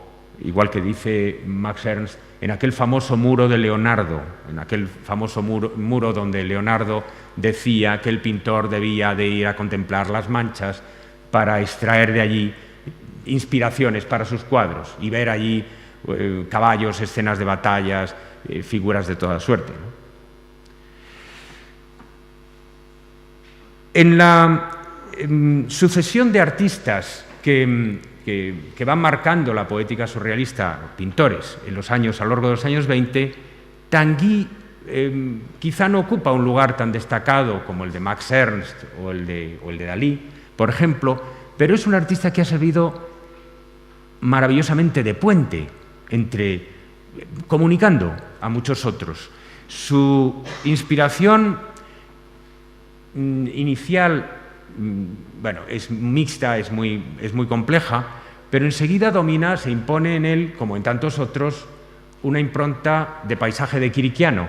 igual que dice Max Ernst, en aquel famoso muro de Leonardo, en aquel famoso muro donde Leonardo decía que el pintor debía de ir a contemplar las manchas para extraer de allí inspiraciones para sus cuadros y ver allí caballos, escenas de batallas, figuras de toda suerte, ¿no? En la sucesión de artistas que van marcando la poética surrealista, pintores, a lo largo de los años 20, Tanguy quizá no ocupa un lugar tan destacado como el de Max Ernst o el de Dalí, por ejemplo, pero es un artista que ha servido maravillosamente de puente comunicando a muchos otros. Su inspiración inicial, bueno, es mixta, es muy compleja, pero enseguida se impone en él, como en tantos otros, una impronta de paisaje de Quiriquiano.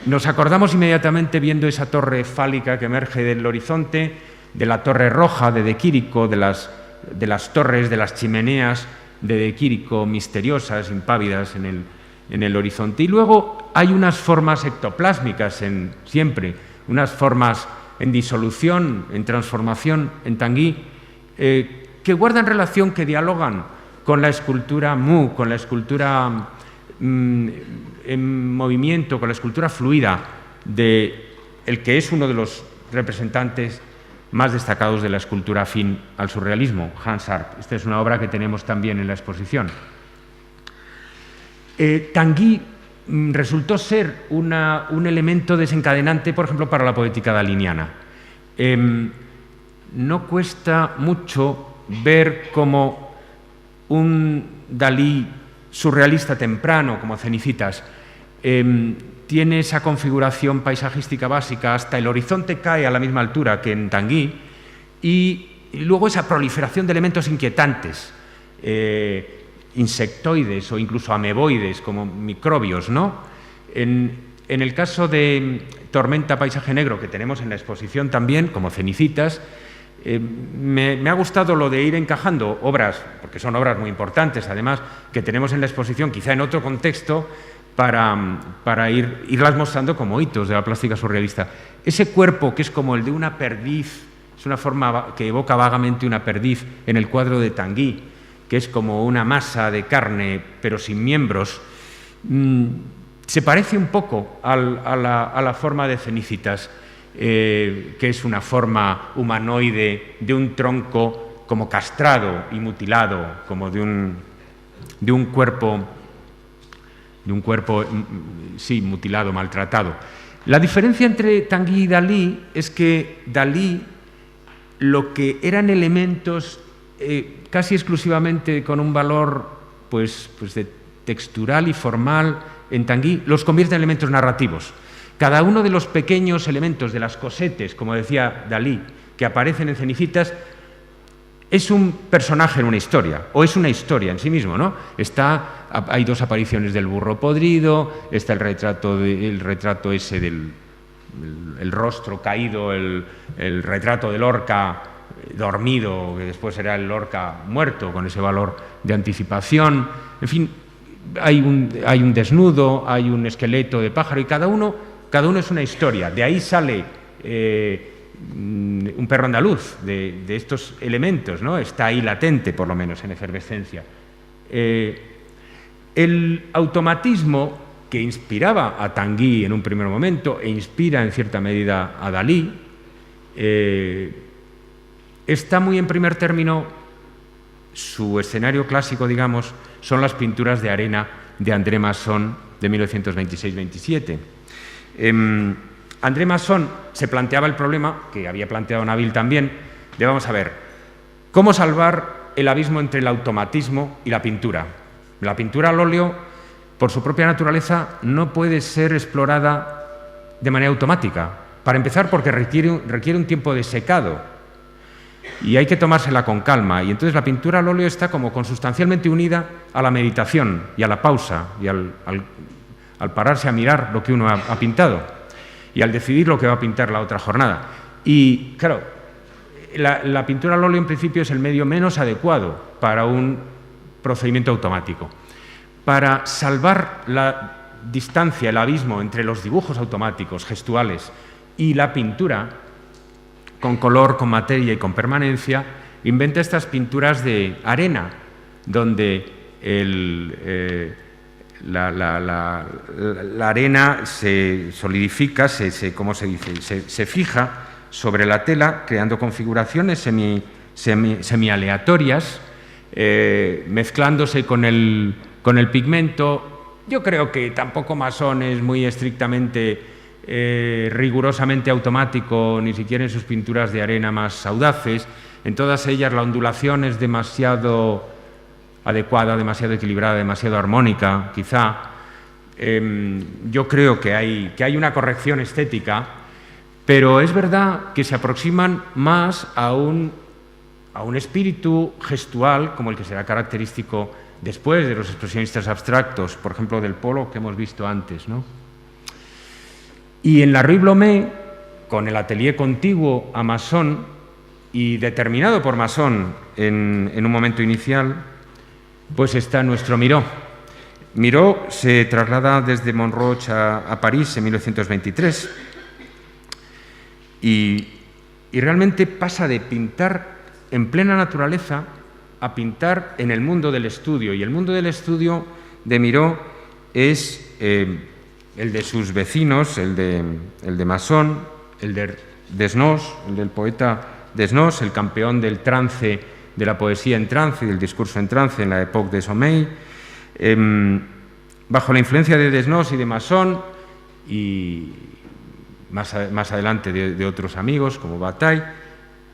Nos acordamos inmediatamente viendo esa torre fálica que emerge del horizonte, de la torre roja de Quirico, de las torres, de las chimeneas de Quirico misteriosas, impávidas en el horizonte. Y luego hay unas formas ectoplásmicas siempre, unas formas en disolución, en transformación, en Tanguy, que guardan relación, que dialogan con la escultura mou, con la escultura en movimiento, con la escultura fluida el que es uno de los representantes más destacados de la escultura afín al surrealismo, Hans Arp. Esta es una obra que tenemos también en la exposición. Tanguy resultó ser un elemento desencadenante, por ejemplo, para la poética daliniana. No cuesta mucho ver cómo un Dalí surrealista temprano, como Cenicitas, tiene esa configuración paisajística básica, hasta el horizonte cae a la misma altura que en Tanguy, y luego esa proliferación de elementos inquietantes, insectoides o incluso ameboides, como microbios, ¿no? En el caso de Tormenta, paisaje negro, que tenemos en la exposición también, como Cenicitas, Me ha gustado lo de ir encajando obras, porque son obras muy importantes, además, que tenemos en la exposición, quizá en otro contexto, para irlas mostrando como hitos de la plástica surrealista. Ese cuerpo que es como el de una perdiz, es una forma que evoca vagamente una perdiz en el cuadro de Tanguy, que es como una masa de carne pero sin miembros, se parece un poco a la forma de Cenicitas, que es una forma humanoide de un tronco como castrado y mutilado, como de un cuerpo sí, mutilado, maltratado. La diferencia entre Tanguy y Dalí es que Dalí, lo que eran elementos casi exclusivamente con un valor pues de textural y formal, en Tanguy los convierte en elementos narrativos. Cada uno de los pequeños elementos de las cosetes, como decía Dalí, que aparecen en Cenicitas, es un personaje en una historia, o es una historia en sí mismo, ¿no? Hay dos apariciones del burro podrido, está el retrato ese del rostro caído, el retrato del Lorca dormido, que después será el Lorca muerto, con ese valor de anticipación. En fin, hay un desnudo, hay un esqueleto de pájaro, y cada uno es una historia. De ahí sale un perro andaluz, de estos elementos, ¿no? Está ahí latente, por lo menos, en efervescencia. El automatismo que inspiraba a Tanguy en un primer momento e inspira en cierta medida a Dalí, está muy en primer término. Su escenario clásico, digamos, son las pinturas de arena de André Masson de 1926-27. André Masson se planteaba el problema, que había planteado Nabil también, de vamos a ver, ¿cómo salvar el abismo entre el automatismo y la pintura? La pintura al óleo, por su propia naturaleza, no puede ser explorada de manera automática. Para empezar, porque requiere un tiempo de secado y hay que tomársela con calma. Y entonces la pintura al óleo está como consustancialmente unida a la meditación y a la pausa y al pararse a mirar lo que uno ha pintado y al decidir lo que va a pintar la otra jornada. Y claro, la pintura al óleo en principio es el medio menos adecuado para un procedimiento automático. Para salvar la distancia, el abismo entre los dibujos automáticos, gestuales, y la pintura, con color, con materia y con permanencia, inventa estas pinturas de arena, donde la arena se solidifica, ¿cómo se dice? Se fija sobre la tela, creando configuraciones semi-aleatorias, mezclándose con el pigmento. Yo creo que tampoco Masson es muy estrictamente, rigurosamente automático, ni siquiera en sus pinturas de arena más audaces. En todas ellas la ondulación es demasiado adecuada, demasiado equilibrada, demasiado armónica, quizá. Yo creo que hay una corrección estética, pero es verdad que se aproximan más a un espíritu gestual, como el que será característico después de los expresionistas abstractos, por ejemplo, del Polo que hemos visto antes, ¿no? Y en la Rue Blomet, con el atelier contiguo a Masson y determinado por Masson en un momento inicial, pues está nuestro Miró. Miró se traslada desde Montrouge a París en 1923 y realmente pasa de pintar en plena naturaleza a pintar en el mundo del estudio. Y el mundo del estudio de Miró es el de sus vecinos, el de Masson, el de Desnos, el del poeta Desnos, el campeón del trance, de la poesía en trance y del discurso en trance en la époque de Sommeil. Bajo la influencia de Desnos y de Masson, y más adelante de otros amigos como Bataille,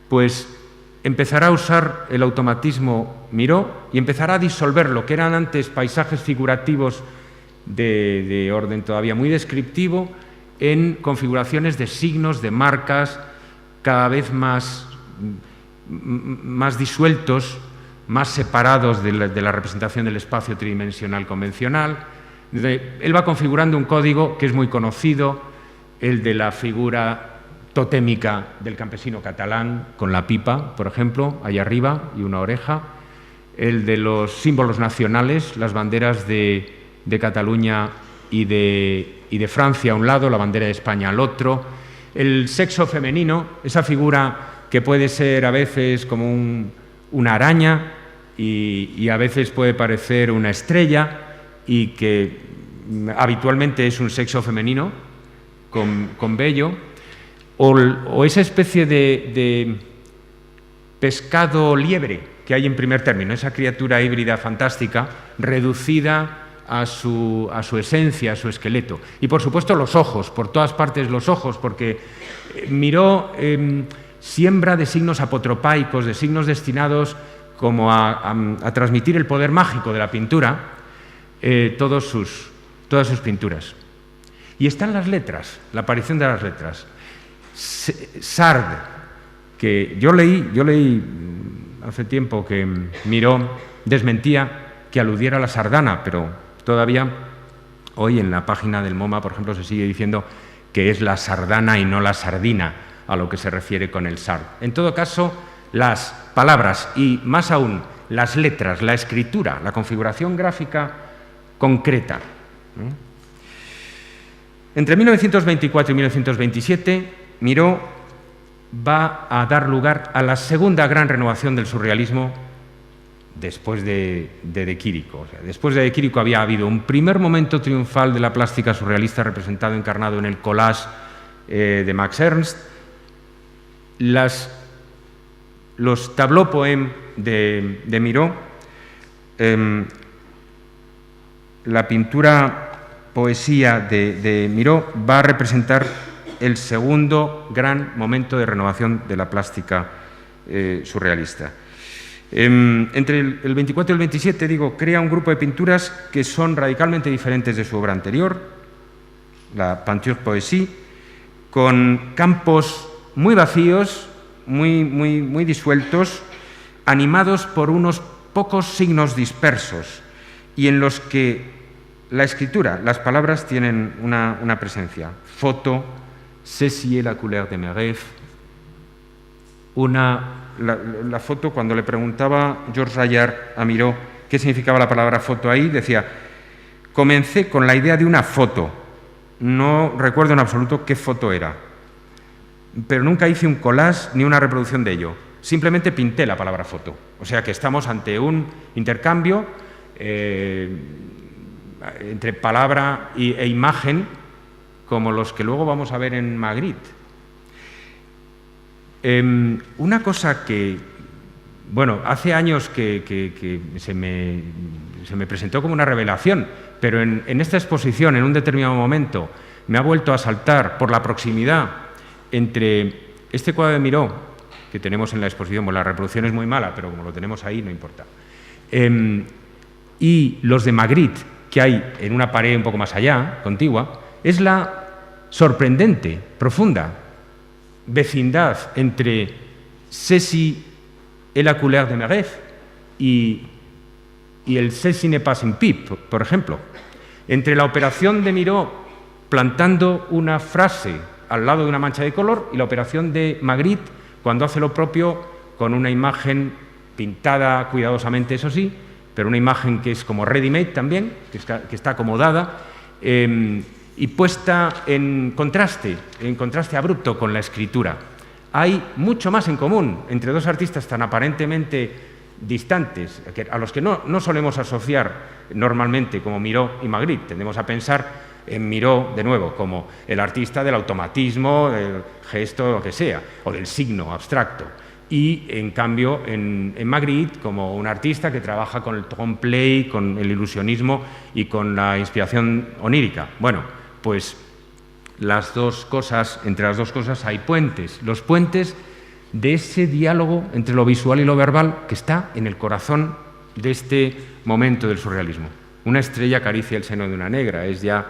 pues empezará a usar el automatismo Miró y empezará a disolver lo que eran antes paisajes figurativos de orden todavía muy descriptivo en configuraciones de signos, de marcas, cada vez más disueltos, más separados de la representación del espacio tridimensional convencional. Él va configurando un código que es muy conocido, el de la figura totémica del campesino catalán, con la pipa, por ejemplo, ahí arriba, y una oreja. El de los símbolos nacionales, las banderas de Cataluña y de Francia a un lado, la bandera de España al otro. El sexo femenino, esa figura que puede ser a veces como una araña y a veces puede parecer una estrella y que habitualmente es un sexo femenino con vello, o esa especie de pescado liebre que hay en primer término, esa criatura híbrida fantástica reducida a su esencia, a su esqueleto. Y por supuesto los ojos, por todas partes los ojos, porque Miró siembra de signos apotropaicos, de signos destinados como a transmitir el poder mágico de la pintura, todas sus pinturas. Y están las letras, la aparición de las letras. Sard, que yo leí hace tiempo que Miró desmentía que aludiera a la sardana, pero todavía hoy en la página del MoMA, por ejemplo, se sigue diciendo que es la sardana y no la sardina a lo que se refiere con el sard. En todo caso, las palabras y, más aún, las letras, la escritura, la configuración gráfica concreta. Entre 1924 y 1927, Miró va a dar lugar a la segunda gran renovación del surrealismo después de Quirico. O sea, después de Quirico había habido un primer momento triunfal de la plástica surrealista representado, encarnado en el collage de Max Ernst. Los tableaux poèmes de Miró, la pintura poesía de Miró va a representar el segundo gran momento de renovación de la plástica surrealista. Entre el 24 y el 27, digo, crea un grupo de pinturas que son radicalmente diferentes de su obra anterior, la Peinture Poésie, con campos muy vacíos, muy disueltos, animados por unos pocos signos dispersos y en los que la escritura, las palabras tienen una presencia. Foto, ceci est la couleur de mes rêves. La foto, cuando le preguntaba Georges Rayard a Miró qué significaba la palabra foto ahí, decía: comencé con la idea de una foto, no recuerdo en absoluto qué foto era, pero nunca hice un collage ni una reproducción de ello, simplemente pinté la palabra foto. O sea que estamos ante un intercambio entre palabra e imagen, como los que luego vamos a ver en Magritte. Una cosa que, bueno, hace años que se me presentó como una revelación, pero en esta exposición, en un determinado momento, me ha vuelto a saltar por la proximidad entre este cuadro de Miró, que tenemos en la exposición, bueno, la reproducción es muy mala, pero como lo tenemos ahí, no importa, y los de Magritte, que hay en una pared un poco más allá, contigua, es la sorprendente, profunda vecindad entre Ceci et la couleur de mes rêves y el Ceci n'est pas une pipe, por ejemplo. Entre la operación de Miró plantando una frase al lado de una mancha de color y la operación de Magritte cuando hace lo propio con una imagen pintada cuidadosamente, eso sí, pero una imagen que es como ready-made también, que está acomodada, y puesta en contraste abrupto con la escritura. Hay mucho más en común entre dos artistas tan aparentemente distantes, a los que no solemos asociar normalmente como Miró y Magritte. Tendemos a pensar en Miró, de nuevo, como el artista del automatismo, del gesto, lo que sea, o del signo abstracto. Y, en cambio, en Magritte, como un artista que trabaja con el trompe-l'œil, con el ilusionismo y con la inspiración onírica. Bueno, pues entre las dos cosas hay puentes. Los puentes de ese diálogo entre lo visual y lo verbal que está en el corazón de este momento del surrealismo. Una estrella acaricia el seno de una negra. Eso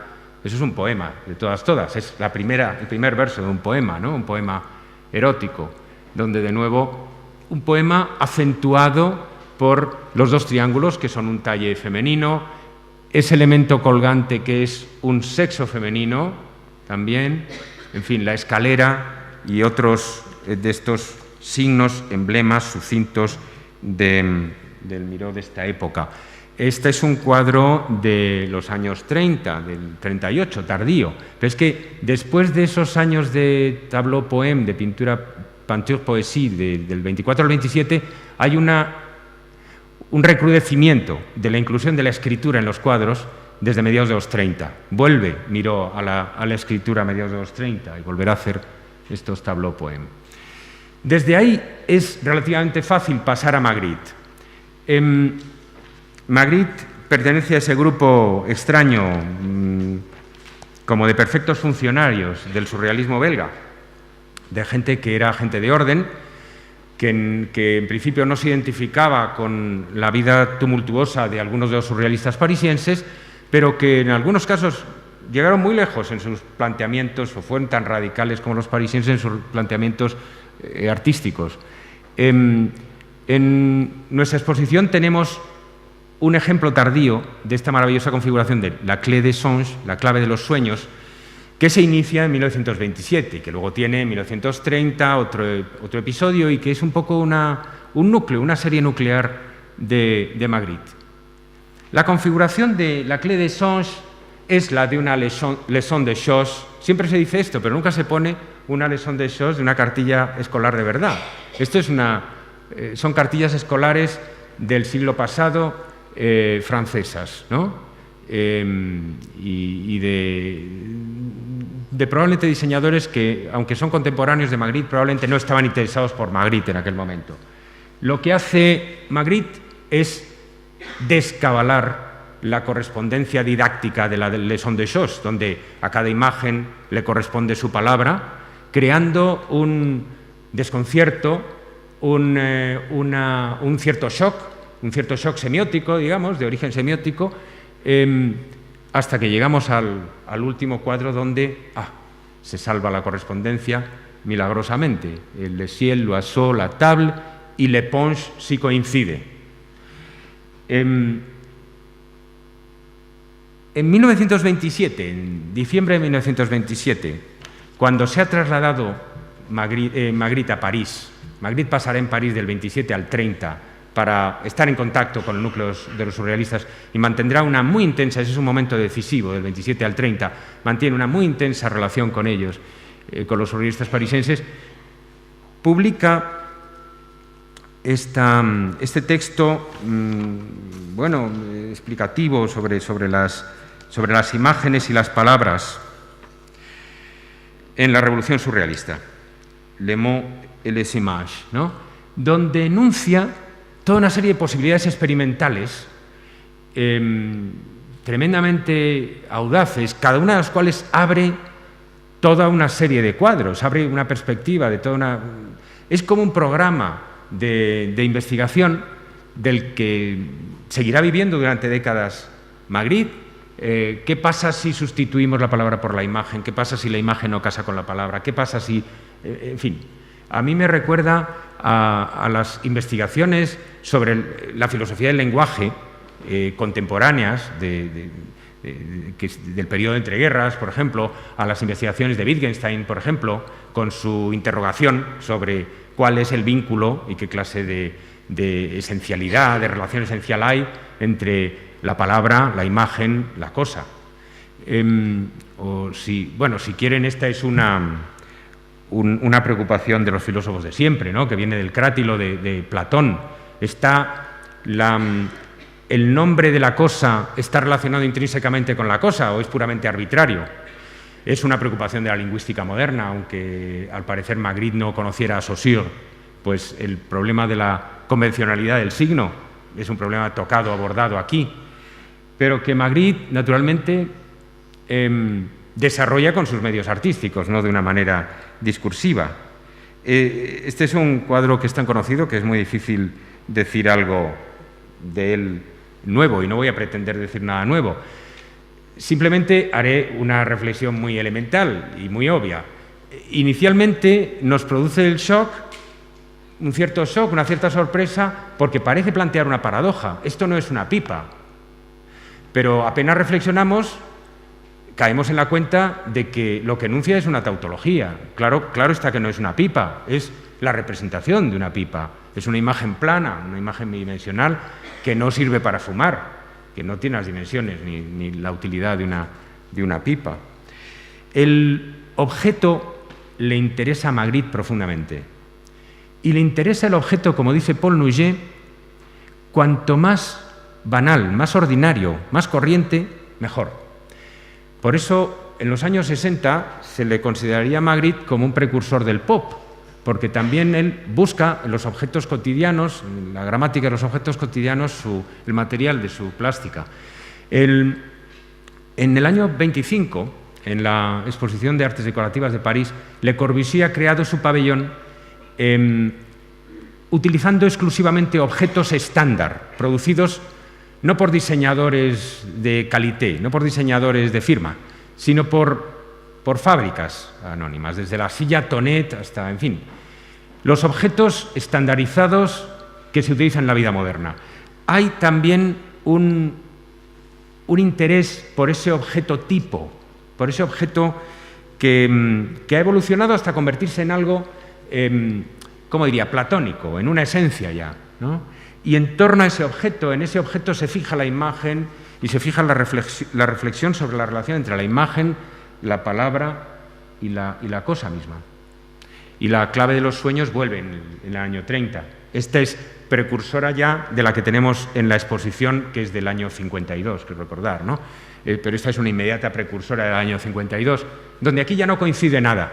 es un poema, de todas. Es el primer verso de un poema, ¿no? Un poema erótico, donde de nuevo un poema acentuado por los dos triángulos que son un talle femenino, ese elemento colgante que es un sexo femenino también, en fin, la escalera y otros de estos signos, emblemas sucintos del Miró de esta época. Este es un cuadro de los años 30, del 38, tardío. Pero es que después de esos años de tableau poème, de pintura, peinture poésie, del 24 al 27, hay un recrudecimiento de la inclusión de la escritura en los cuadros desde mediados de los 30. Vuelve Miró a la escritura a mediados de los 30 y volverá a hacer estos tableau poème. Desde ahí es relativamente fácil pasar a Magritte. Magritte pertenece a ese grupo extraño, como de perfectos funcionarios del surrealismo belga, de gente que era gente de orden, que en principio no se identificaba con la vida tumultuosa de algunos de los surrealistas parisienses, pero que en algunos casos llegaron muy lejos en sus planteamientos, o fueron tan radicales como los parisienses en sus planteamientos artísticos. En nuestra exposición tenemos un ejemplo tardío de esta maravillosa configuración de la clé des songes, la clave de los sueños, que se inicia en 1927, que luego tiene en 1930 otro episodio y que es un poco un núcleo, una serie nuclear de Magritte. La configuración de la clé des songes es la de una leçon de choses. Siempre se dice esto, pero nunca se pone una leçon de choses de una cartilla escolar de verdad. Esto es son cartillas escolares del siglo pasado, francesas, ¿no? Y de probablemente diseñadores que, aunque son contemporáneos de Magritte, probablemente no estaban interesados por Magritte en aquel momento. Lo que hace Magritte es descabalar la correspondencia didáctica de la leçon de choses, donde a cada imagen le corresponde su palabra, creando un desconcierto, un cierto shock semiótico, digamos, de origen semiótico, hasta que llegamos al último cuadro donde se salva la correspondencia milagrosamente. El le ciel, l'oiseau, la table y l'éponge sí coincide. En 1927, en diciembre de 1927, cuando se ha trasladado Magritte a París, Magritte pasará en París del 27 al 30 para estar en contacto con los núcleos de los surrealistas y mantendrá una muy intensa, ese es un momento decisivo, del 27 al 30, mantiene una muy intensa relación con ellos, con los surrealistas parisenses, publica este texto, explicativo sobre las imágenes y las palabras en la Revolución Surrealista, Le mots et les images, ¿no? Donde enuncia toda una serie de posibilidades experimentales tremendamente audaces, cada una de las cuales abre toda una serie de cuadros, abre una perspectiva de toda una... Es como un programa de investigación del que seguirá viviendo durante décadas Magritte. ¿Qué pasa si sustituimos la palabra por la imagen? ¿Qué pasa si la imagen no casa con la palabra? ¿Qué pasa si...? En fin, a mí me recuerda a las investigaciones sobre la filosofía del lenguaje contemporáneas del periodo de entreguerras, por ejemplo, a las investigaciones de Wittgenstein, por ejemplo, con su interrogación sobre cuál es el vínculo y qué clase de esencialidad, de relación esencial hay entre la palabra, la imagen, la cosa. Si quieren, esta es una preocupación de los filósofos de siempre, ¿no? Que viene del Crátilo de Platón. ¿El nombre de la cosa está relacionado intrínsecamente con la cosa o es puramente arbitrario? Es una preocupación de la lingüística moderna, aunque al parecer Magritte no conociera a Saussure, pues el problema de la convencionalidad del signo es un problema abordado aquí, pero que Magritte, naturalmente, desarrolla con sus medios artísticos, no de una manera discursiva. Este es un cuadro que es tan conocido que es muy difícil decir algo de él nuevo, y no voy a pretender decir nada nuevo. Simplemente haré una reflexión muy elemental y muy obvia. Inicialmente nos produce el shock, un cierto shock, una cierta sorpresa, porque parece plantear una paradoja. Esto no es una pipa. Pero apenas reflexionamos, caemos en la cuenta de que lo que enuncia es una tautología. Claro está que no es una pipa, es la representación de una pipa. Es una imagen plana, una imagen bidimensional que no sirve para fumar, que no tiene las dimensiones ni la utilidad de una pipa. El objeto le interesa a Magritte profundamente. Y le interesa el objeto, como dice Paul Nouget, cuanto más banal, más ordinario, más corriente, mejor. Por eso, en los años 60 se le consideraría a Magritte como un precursor del pop, porque también él busca en los objetos cotidianos, en la gramática de los objetos cotidianos, el material de su plástica. En el año 25, en la Exposición de Artes Decorativas de París, Le Corbusier ha creado su pabellón utilizando exclusivamente objetos estándar, producidos no por diseñadores de qualité, no por diseñadores de firma, sino por fábricas anónimas, desde la silla Tonet hasta, en fin, los objetos estandarizados que se utilizan en la vida moderna. Hay también un interés por ese objeto tipo, por ese objeto que ha evolucionado hasta convertirse en algo, ¿cómo diría?, platónico, en una esencia ya, ¿no? Y en torno a ese objeto, en ese objeto se fija la imagen y se fija la reflexión sobre la relación entre la imagen, la palabra y la cosa misma. Y la clave de los sueños vuelve en el año 30. Esta es precursora ya de la que tenemos en la exposición, que es del año 52, creo recordar, ¿no? Pero esta es una inmediata precursora del año 52, donde aquí ya no coincide nada.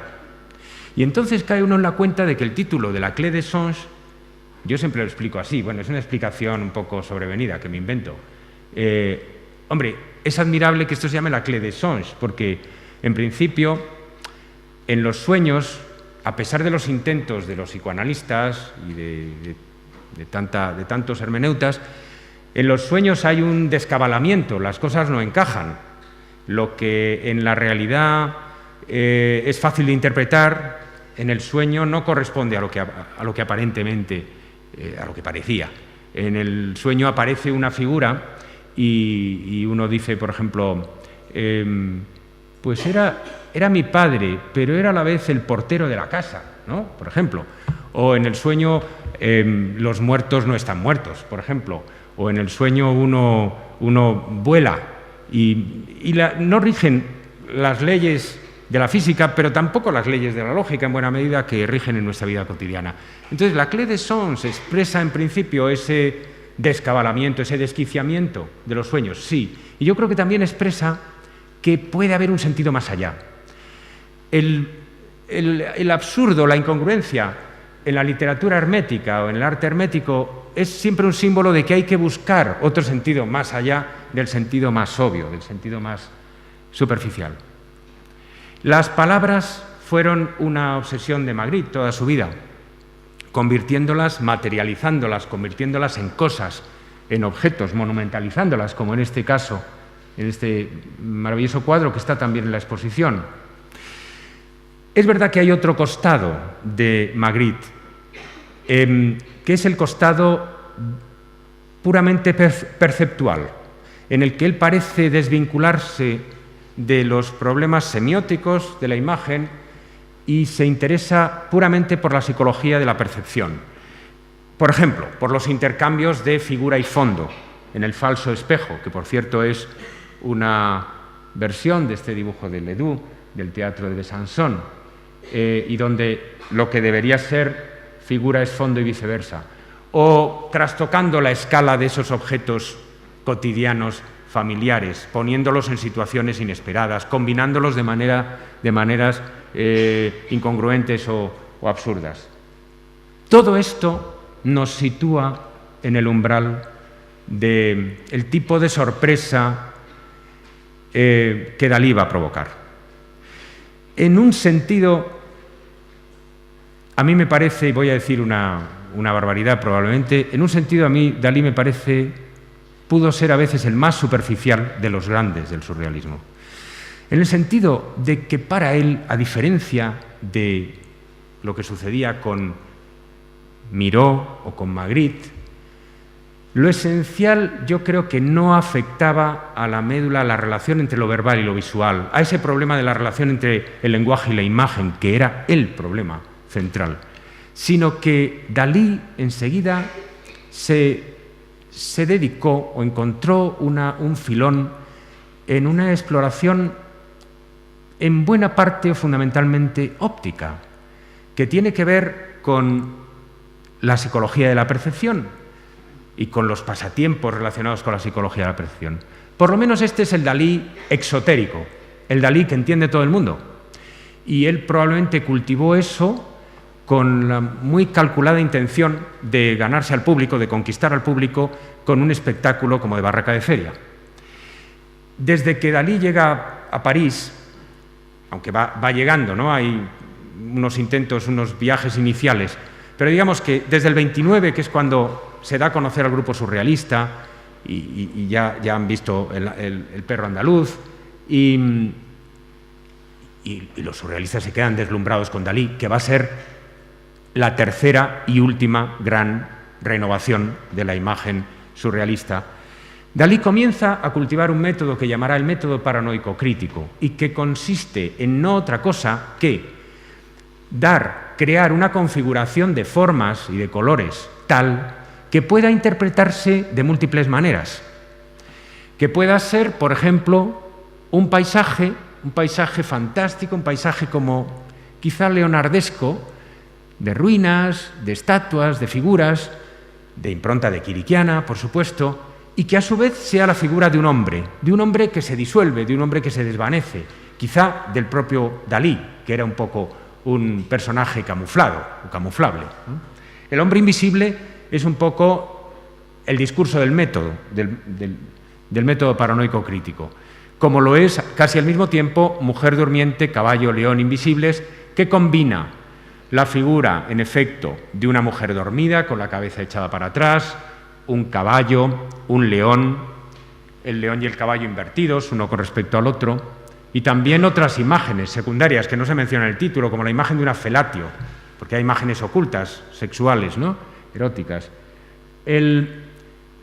Y entonces cae uno en la cuenta de que el título de la Clé des Songes, yo siempre lo explico así, bueno, es una explicación un poco sobrevenida que me invento. Hombre, es admirable que esto se llame la Clé des Songes, porque en principio, en los sueños, a pesar de los intentos de los psicoanalistas y de tantos hermeneutas, en los sueños hay un descabalamiento, las cosas no encajan. Lo que en la realidad es fácil de interpretar, en el sueño no corresponde a lo que aparentemente, a lo que parecía. En el sueño aparece una figura y uno dice, por ejemplo, pues era mi padre, pero era a la vez el portero de la casa, ¿no? Por ejemplo. O en el sueño los muertos no están muertos, por ejemplo. O en el sueño uno vuela y no rigen las leyes de la física, pero tampoco las leyes de la lógica en buena medida que rigen en nuestra vida cotidiana. Entonces, la Clé des Songes expresa en principio ese descabalamiento, ese desquiciamiento de los sueños, sí. Y yo creo que también expresa que puede haber un sentido más allá. El absurdo, la incongruencia en la literatura hermética o en el arte hermético es siempre un símbolo de que hay que buscar otro sentido más allá del sentido más obvio, del sentido más superficial. Las palabras fueron una obsesión de Magritte toda su vida, convirtiéndolas, materializándolas, convirtiéndolas en cosas, en objetos, monumentalizándolas, como en este caso, en este maravilloso cuadro que está también en la exposición. Es verdad que hay otro costado de Magritte, que es el costado puramente perceptual, en el que él parece desvincularse de los problemas semióticos de la imagen y se interesa puramente por la psicología de la percepción. Por ejemplo, por los intercambios de figura y fondo en el falso espejo, que por cierto es una versión de este dibujo de Ledoux, del teatro de Besançon, y donde lo que debería ser figura es fondo y viceversa. O trastocando la escala de esos objetos cotidianos familiares, poniéndolos en situaciones inesperadas, combinándolos de maneras incongruentes o absurdas. Todo esto nos sitúa en el umbral del tipo de sorpresa que Dalí va a provocar. En un sentido, a mí me parece, y voy a decir una barbaridad probablemente, en un sentido a mí Dalí me parece pudo ser a veces el más superficial de los grandes del surrealismo. En el sentido de que para él, a diferencia de lo que sucedía con Miró o con Magritte, lo esencial yo creo que no afectaba a la médula, a la relación entre lo verbal y lo visual, a ese problema de la relación entre el lenguaje y la imagen, que era el problema central, sino que Dalí enseguida se dedicó o encontró un filón en una exploración en buena parte o fundamentalmente óptica, que tiene que ver con la psicología de la percepción y con los pasatiempos relacionados con la psicología de la percepción. Por lo menos este es el Dalí exotérico, el Dalí que entiende todo el mundo. Y él probablemente cultivó eso con la muy calculada intención de ganarse al público, de conquistar al público con un espectáculo como de barraca de feria. Desde que Dalí llega a París, aunque va llegando, ¿no? Hay unos intentos, unos viajes iniciales, pero digamos que desde el 29, que es cuando se da a conocer al grupo surrealista, y ya han visto el perro andaluz, y los surrealistas se quedan deslumbrados con Dalí, que va a ser la tercera y última gran renovación de la imagen surrealista. Dalí comienza a cultivar un método que llamará el método paranoico crítico y que consiste en no otra cosa que crear una configuración de formas y de colores tal que pueda interpretarse de múltiples maneras. Que pueda ser, por ejemplo, un paisaje fantástico, un paisaje como quizá leonardesco, de ruinas, de estatuas, de figuras, de impronta de quiriquiana, por supuesto, y que a su vez sea la figura de un hombre que se disuelve, de un hombre que se desvanece, quizá del propio Dalí, que era un poco un personaje camuflado o camuflable. El hombre invisible es un poco el discurso del método, del método paranoico crítico, como lo es casi al mismo tiempo Mujer durmiente, caballo, león invisibles, que combina la figura, en efecto, de una mujer dormida con la cabeza echada para atrás, un caballo, un león, el león y el caballo invertidos, uno con respecto al otro, y también otras imágenes secundarias que no se mencionan en el título, como la imagen de una felatio, porque hay imágenes ocultas, sexuales, ¿no?, eróticas.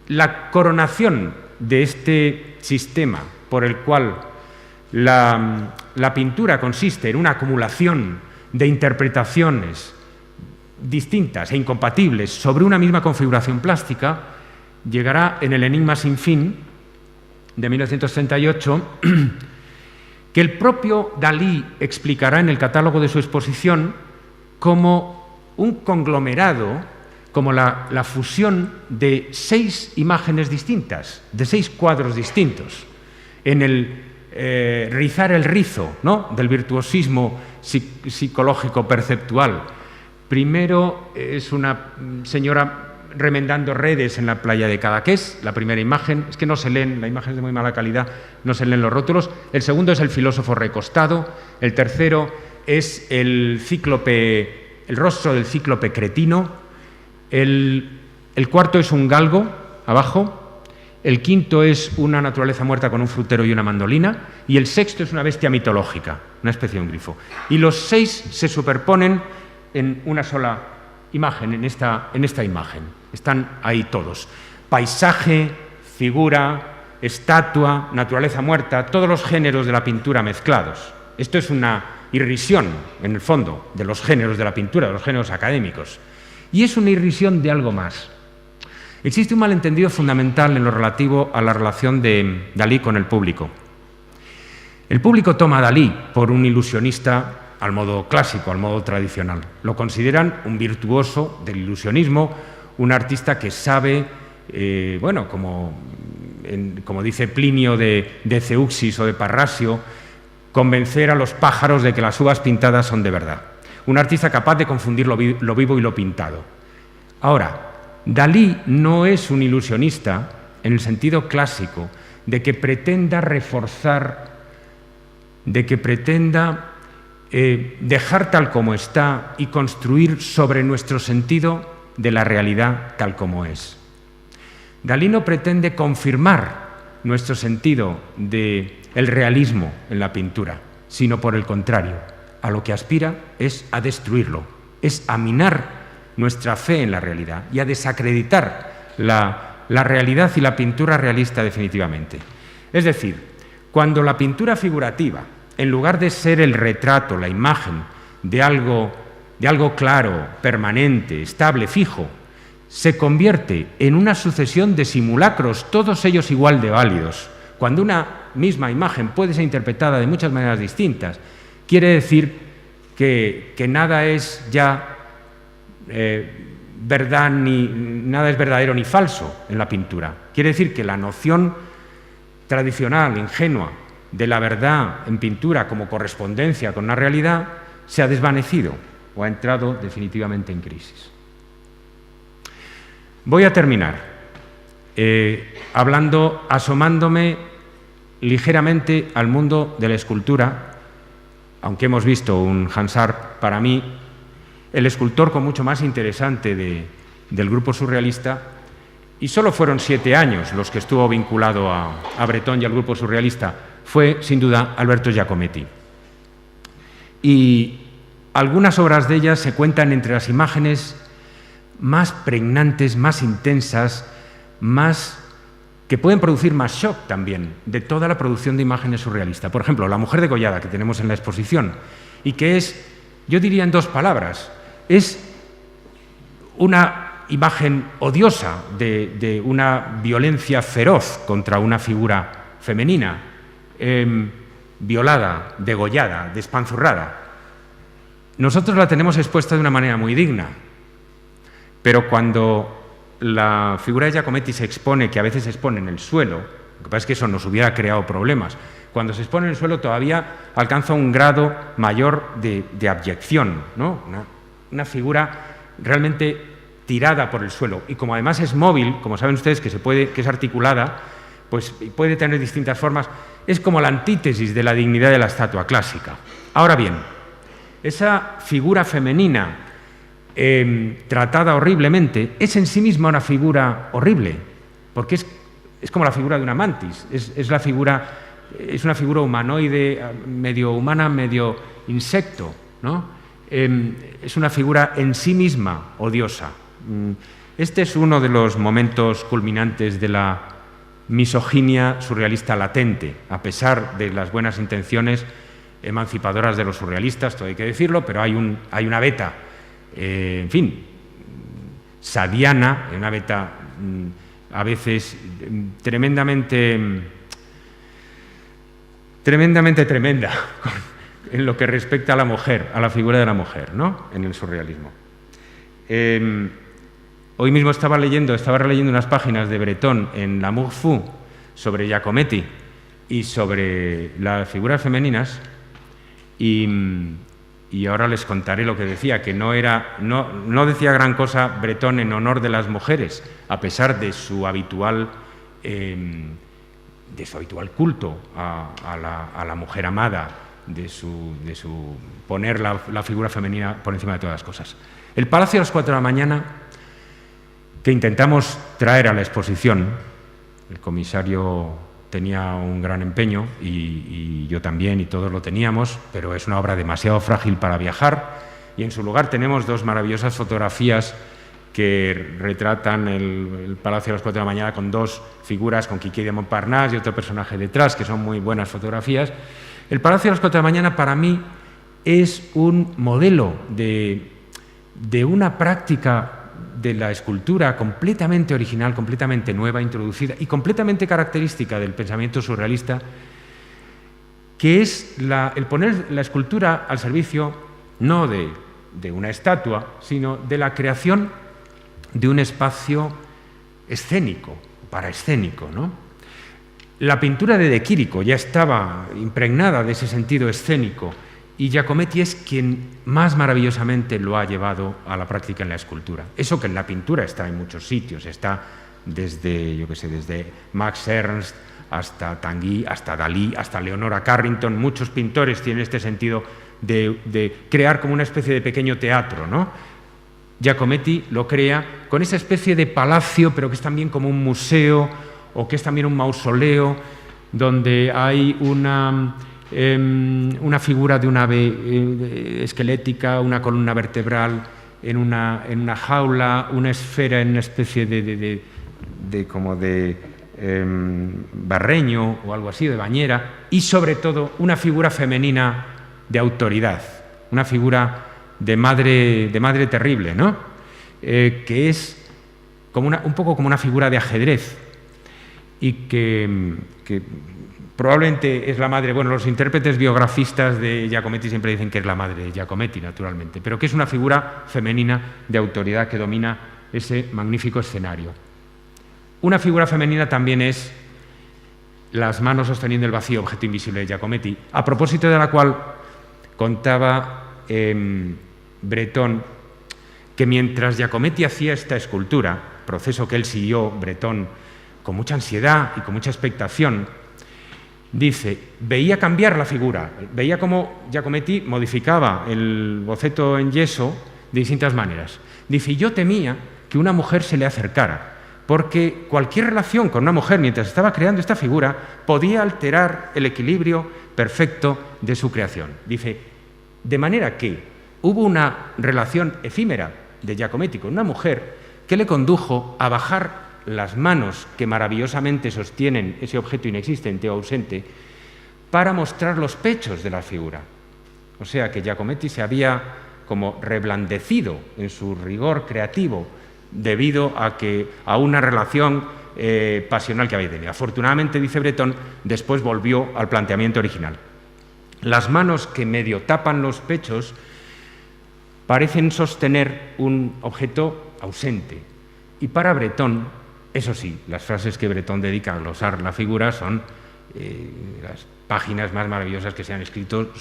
La coronación de este sistema por el cual la pintura consiste en una acumulación de interpretaciones distintas e incompatibles sobre una misma configuración plástica, llegará en el Enigma sin fin de 1938, que el propio Dalí explicará en el catálogo de su exposición como un conglomerado, como la fusión de 6 imágenes distintas, de 6 cuadros distintos, en el rizar el rizo, ¿no?, del virtuosismo psicológico perceptual. Primero es una señora remendando redes en la playa de Cadaqués, la primera imagen, es que no se leen, la imagen es de muy mala calidad, no se leen los rótulos. El segundo es el filósofo recostado, el tercero es el rostro del cíclope cretino, el cuarto es un galgo, abajo, el quinto es una naturaleza muerta con un frutero y una mandolina, y el sexto es una bestia mitológica, una especie de un grifo. Y los 6 se superponen en una sola imagen, en esta imagen. Están ahí todos. Paisaje, figura, estatua, naturaleza muerta, todos los géneros de la pintura mezclados. Esto es una irrisión, en el fondo, de los géneros de la pintura, de los géneros académicos. Y es una irrisión de algo más. Existe un malentendido fundamental en lo relativo a la relación de Dalí con el público. El público toma a Dalí por un ilusionista al modo clásico, al modo tradicional. Lo consideran un virtuoso del ilusionismo, un artista que sabe, como dice Plinio de Ceuxis o de Parrasio, convencer a los pájaros de que las uvas pintadas son de verdad. Un artista capaz de confundir lo vivo y lo pintado. Ahora, Dalí no es un ilusionista en el sentido clásico de que pretenda reforzar, de que pretenda dejar tal como está y construir sobre nuestro sentido de la realidad tal como es. Dalí no pretende confirmar nuestro sentido del realismo en la pintura, sino por el contrario, a lo que aspira es a destruirlo, es a minar nuestra fe en la realidad y a desacreditar la la realidad y la pintura realista definitivamente. Es decir, cuando la pintura figurativa, en lugar de ser el retrato, la imagen de algo claro, permanente, estable, fijo, se convierte en una sucesión de simulacros, todos ellos igual de válidos, cuando una misma imagen puede ser interpretada de muchas maneras distintas, quiere decir que nada es ya verdad, nada es verdadero ni falso en la pintura. Quiere decir que la noción tradicional, ingenua, de la verdad en pintura como correspondencia con una realidad se ha desvanecido o ha entrado definitivamente en crisis. Voy a terminar asomándome ligeramente al mundo de la escultura, aunque hemos visto un Hansard, para mí, el escultor con mucho más interesante del grupo surrealista, y solo fueron 7 años los que estuvo vinculado a Breton y al grupo surrealista, fue, sin duda, Alberto Giacometti. Y algunas obras de ellas se cuentan entre las imágenes más pregnantes, más intensas, que pueden producir más shock también de toda la producción de imágenes surrealistas. Por ejemplo, La mujer degollada, que tenemos en la exposición, y que es, yo diría en 2 palabras, es una imagen odiosa de una violencia feroz contra una figura femenina, violada, degollada, despanzurrada. Nosotros la tenemos expuesta de una manera muy digna, pero cuando la figura de Giacometti se expone, que a veces se expone en el suelo, lo que pasa es que eso nos hubiera creado problemas, cuando se expone en el suelo todavía alcanza un grado mayor de abyección, ¿no? Una figura realmente tirada por el suelo, y como además es móvil, como saben ustedes que es articulada, pues puede tener distintas formas, es como la antítesis de la dignidad de la estatua clásica. Ahora bien, esa figura femenina tratada horriblemente es en sí misma una figura horrible, porque es como la figura de una mantis, es una figura humanoide, medio humana, medio insecto, ¿no? Es una figura en sí misma odiosa. Este es uno de los momentos culminantes de la misoginia surrealista latente, a pesar de las buenas intenciones emancipadoras de los surrealistas, todo hay que decirlo, pero hay una veta, en fin, sadiana, una veta a veces tremendamente tremenda en lo que respecta a la mujer, a la figura de la mujer, ¿no? En el surrealismo. Hoy mismo estaba releyendo unas páginas de Breton en l'Amour fou sobre Giacometti y sobre las figuras femeninas, y ahora les contaré lo que decía, que no decía gran cosa Breton en honor de las mujeres, a pesar de su habitual culto a la mujer amada, de su poner la figura femenina por encima de todas las cosas. El Palacio a las 4 de la mañana, que intentamos traer a la exposición, el comisario tenía un gran empeño y yo también, y todos lo teníamos, pero es una obra demasiado frágil para viajar, y en su lugar tenemos 2 maravillosas fotografías que retratan el Palacio a las 4 de la mañana con 2 figuras, con Quiquet de Montparnasse y otro personaje detrás, que son muy buenas fotografías. El Palacio a las 4 de la mañana para mí es un modelo de una práctica de la escultura completamente original, completamente nueva, introducida y completamente característica del pensamiento surrealista, que es el poner la escultura al servicio no de una estatua, sino de la creación de un espacio escénico, paraescénico, ¿no? La pintura de Quirico ya estaba impregnada de ese sentido escénico, y Giacometti es quien más maravillosamente lo ha llevado a la práctica en la escultura. Eso que en la pintura está en muchos sitios, está desde Max Ernst hasta Tanguy, hasta Dalí, hasta Leonora Carrington. Muchos pintores tienen este sentido de crear como una especie de pequeño teatro, ¿no? Giacometti lo crea con esa especie de palacio, pero que es también como un museo, o que es también un mausoleo, donde hay una figura de un ave esquelética, una columna vertebral en una jaula, una esfera en una especie Barreño o algo así, de Bañera, y sobre todo una figura femenina de autoridad, una figura de madre terrible, ¿no? Que es como un poco como una figura de ajedrez y que probablemente es la madre, bueno, los intérpretes biografistas de Giacometti siempre dicen que es la madre de Giacometti, naturalmente, pero que es una figura femenina de autoridad que domina ese magnífico escenario. Una figura femenina también es las manos sosteniendo el vacío, objeto invisible de Giacometti, a propósito de la cual contaba Breton que mientras Giacometti hacía esta escultura, proceso que él siguió, Breton, con mucha ansiedad y con mucha expectación, dice, veía cambiar la figura, veía cómo Giacometti modificaba el boceto en yeso de distintas maneras. Dice, yo temía que una mujer se le acercara, porque cualquier relación con una mujer mientras estaba creando esta figura podía alterar el equilibrio perfecto de su creación. Dice, de manera que hubo una relación efímera de Giacometti con una mujer que le condujo a bajar las manos que maravillosamente sostienen ese objeto inexistente o ausente para mostrar los pechos de la figura. O sea que Giacometti se había como reblandecido en su rigor creativo debido a una relación pasional que había tenido. Afortunadamente, dice Breton, después volvió al planteamiento original. Las manos que medio tapan los pechos parecen sostener un objeto ausente. Y para Breton, eso sí, las frases que Breton dedica a glosar la figura son las páginas más maravillosas que se han escrito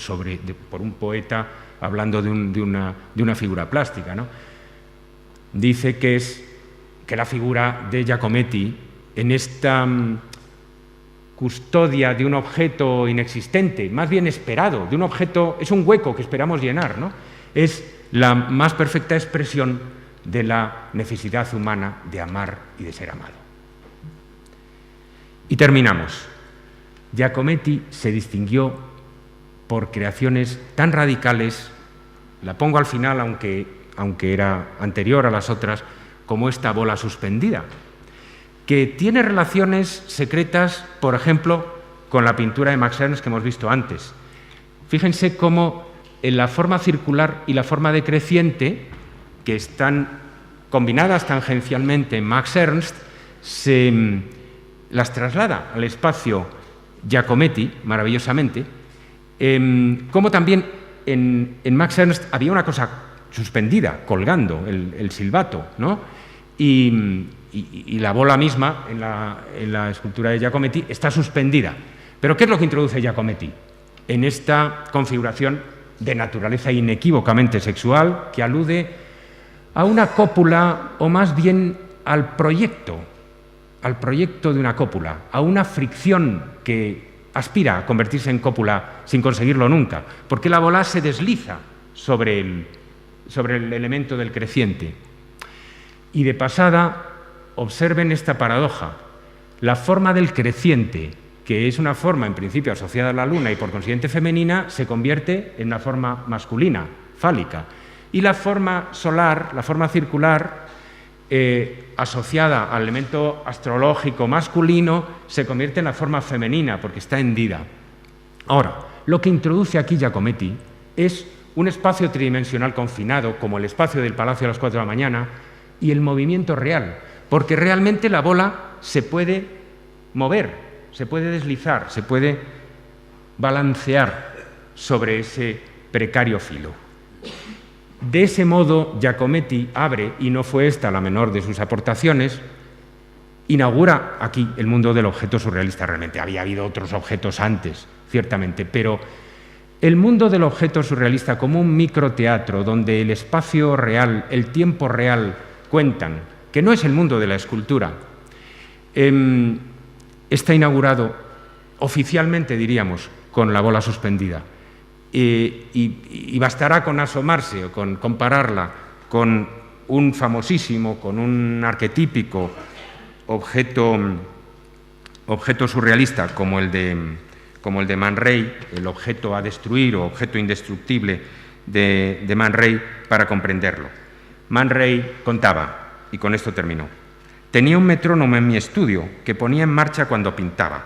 por un poeta hablando de una figura plástica, ¿no? Dice que la figura de Giacometti, en esta custodia de un objeto inexistente, más bien esperado, de un objeto, es un hueco que esperamos llenar, ¿no? Es la más perfecta expresión de la necesidad humana de amar y de ser amado. Y terminamos. Giacometti se distinguió por creaciones tan radicales, la pongo al final aunque era anterior a las otras, como esta bola suspendida, que tiene relaciones secretas, por ejemplo, con la pintura de Max Ernst que hemos visto antes. Fíjense cómo en la forma circular y la forma decreciente, que están combinadas tangencialmente en Max Ernst, se las traslada al espacio Giacometti, maravillosamente, como también en Max Ernst había una cosa suspendida, colgando, el silbato, ¿no? Y la bola misma, en la escultura de Giacometti, está suspendida. ¿Pero qué es lo que introduce Giacometti? En esta configuración de naturaleza inequívocamente sexual, que alude a una cópula, o más bien al proyecto de una cópula, a una fricción que aspira a convertirse en cópula sin conseguirlo nunca, porque la bola se desliza sobre el elemento del creciente. Y de pasada, observen esta paradoja. La forma del creciente, que es una forma en principio asociada a la luna y por consiguiente femenina, se convierte en una forma masculina, fálica. Y la forma solar, la forma circular, asociada al elemento astrológico masculino, se convierte en la forma femenina porque está hendida. Ahora, lo que introduce aquí Giacometti es un espacio tridimensional confinado, como el espacio del Palacio a las 4 de la mañana, y el movimiento real, porque realmente la bola se puede mover, se puede deslizar, se puede balancear sobre ese precario filo. De ese modo, Giacometti abre, y no fue esta la menor de sus aportaciones, inaugura aquí el mundo del objeto surrealista. Realmente había habido otros objetos antes, ciertamente, pero el mundo del objeto surrealista como un microteatro donde el espacio real, el tiempo real cuentan, que no es el mundo de la escultura, está inaugurado oficialmente, diríamos, con la bola suspendida. Y bastará con asomarse o con compararla con un famosísimo, con un arquetípico objeto surrealista como el de Man Ray, el objeto a destruir o objeto indestructible de Man Ray, para comprenderlo. Man Ray contaba, y con esto terminó, Tenía un metrónomo en mi estudio que ponía en marcha cuando pintaba,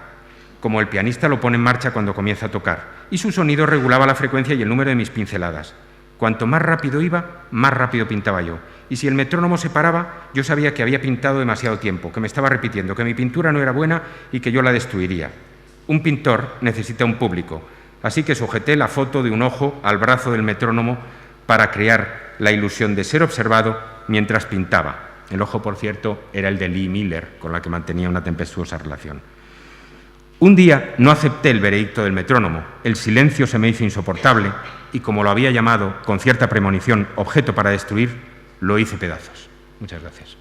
como el pianista lo pone en marcha cuando comienza a tocar, y su sonido regulaba la frecuencia y el número de mis pinceladas. Cuanto más rápido iba, más rápido pintaba yo. Y si el metrónomo se paraba, yo sabía que había pintado demasiado tiempo, que me estaba repitiendo, que mi pintura no era buena y que yo la destruiría. Un pintor necesita un público, así que sujeté la foto de un ojo al brazo del metrónomo para crear la ilusión de ser observado mientras pintaba. El ojo, por cierto, era el de Lee Miller, con la que mantenía una tempestuosa relación. Un día no acepté el veredicto del metrónomo, el silencio se me hizo insoportable y, como lo había llamado con cierta premonición objeto para destruir, lo hice pedazos. Muchas gracias.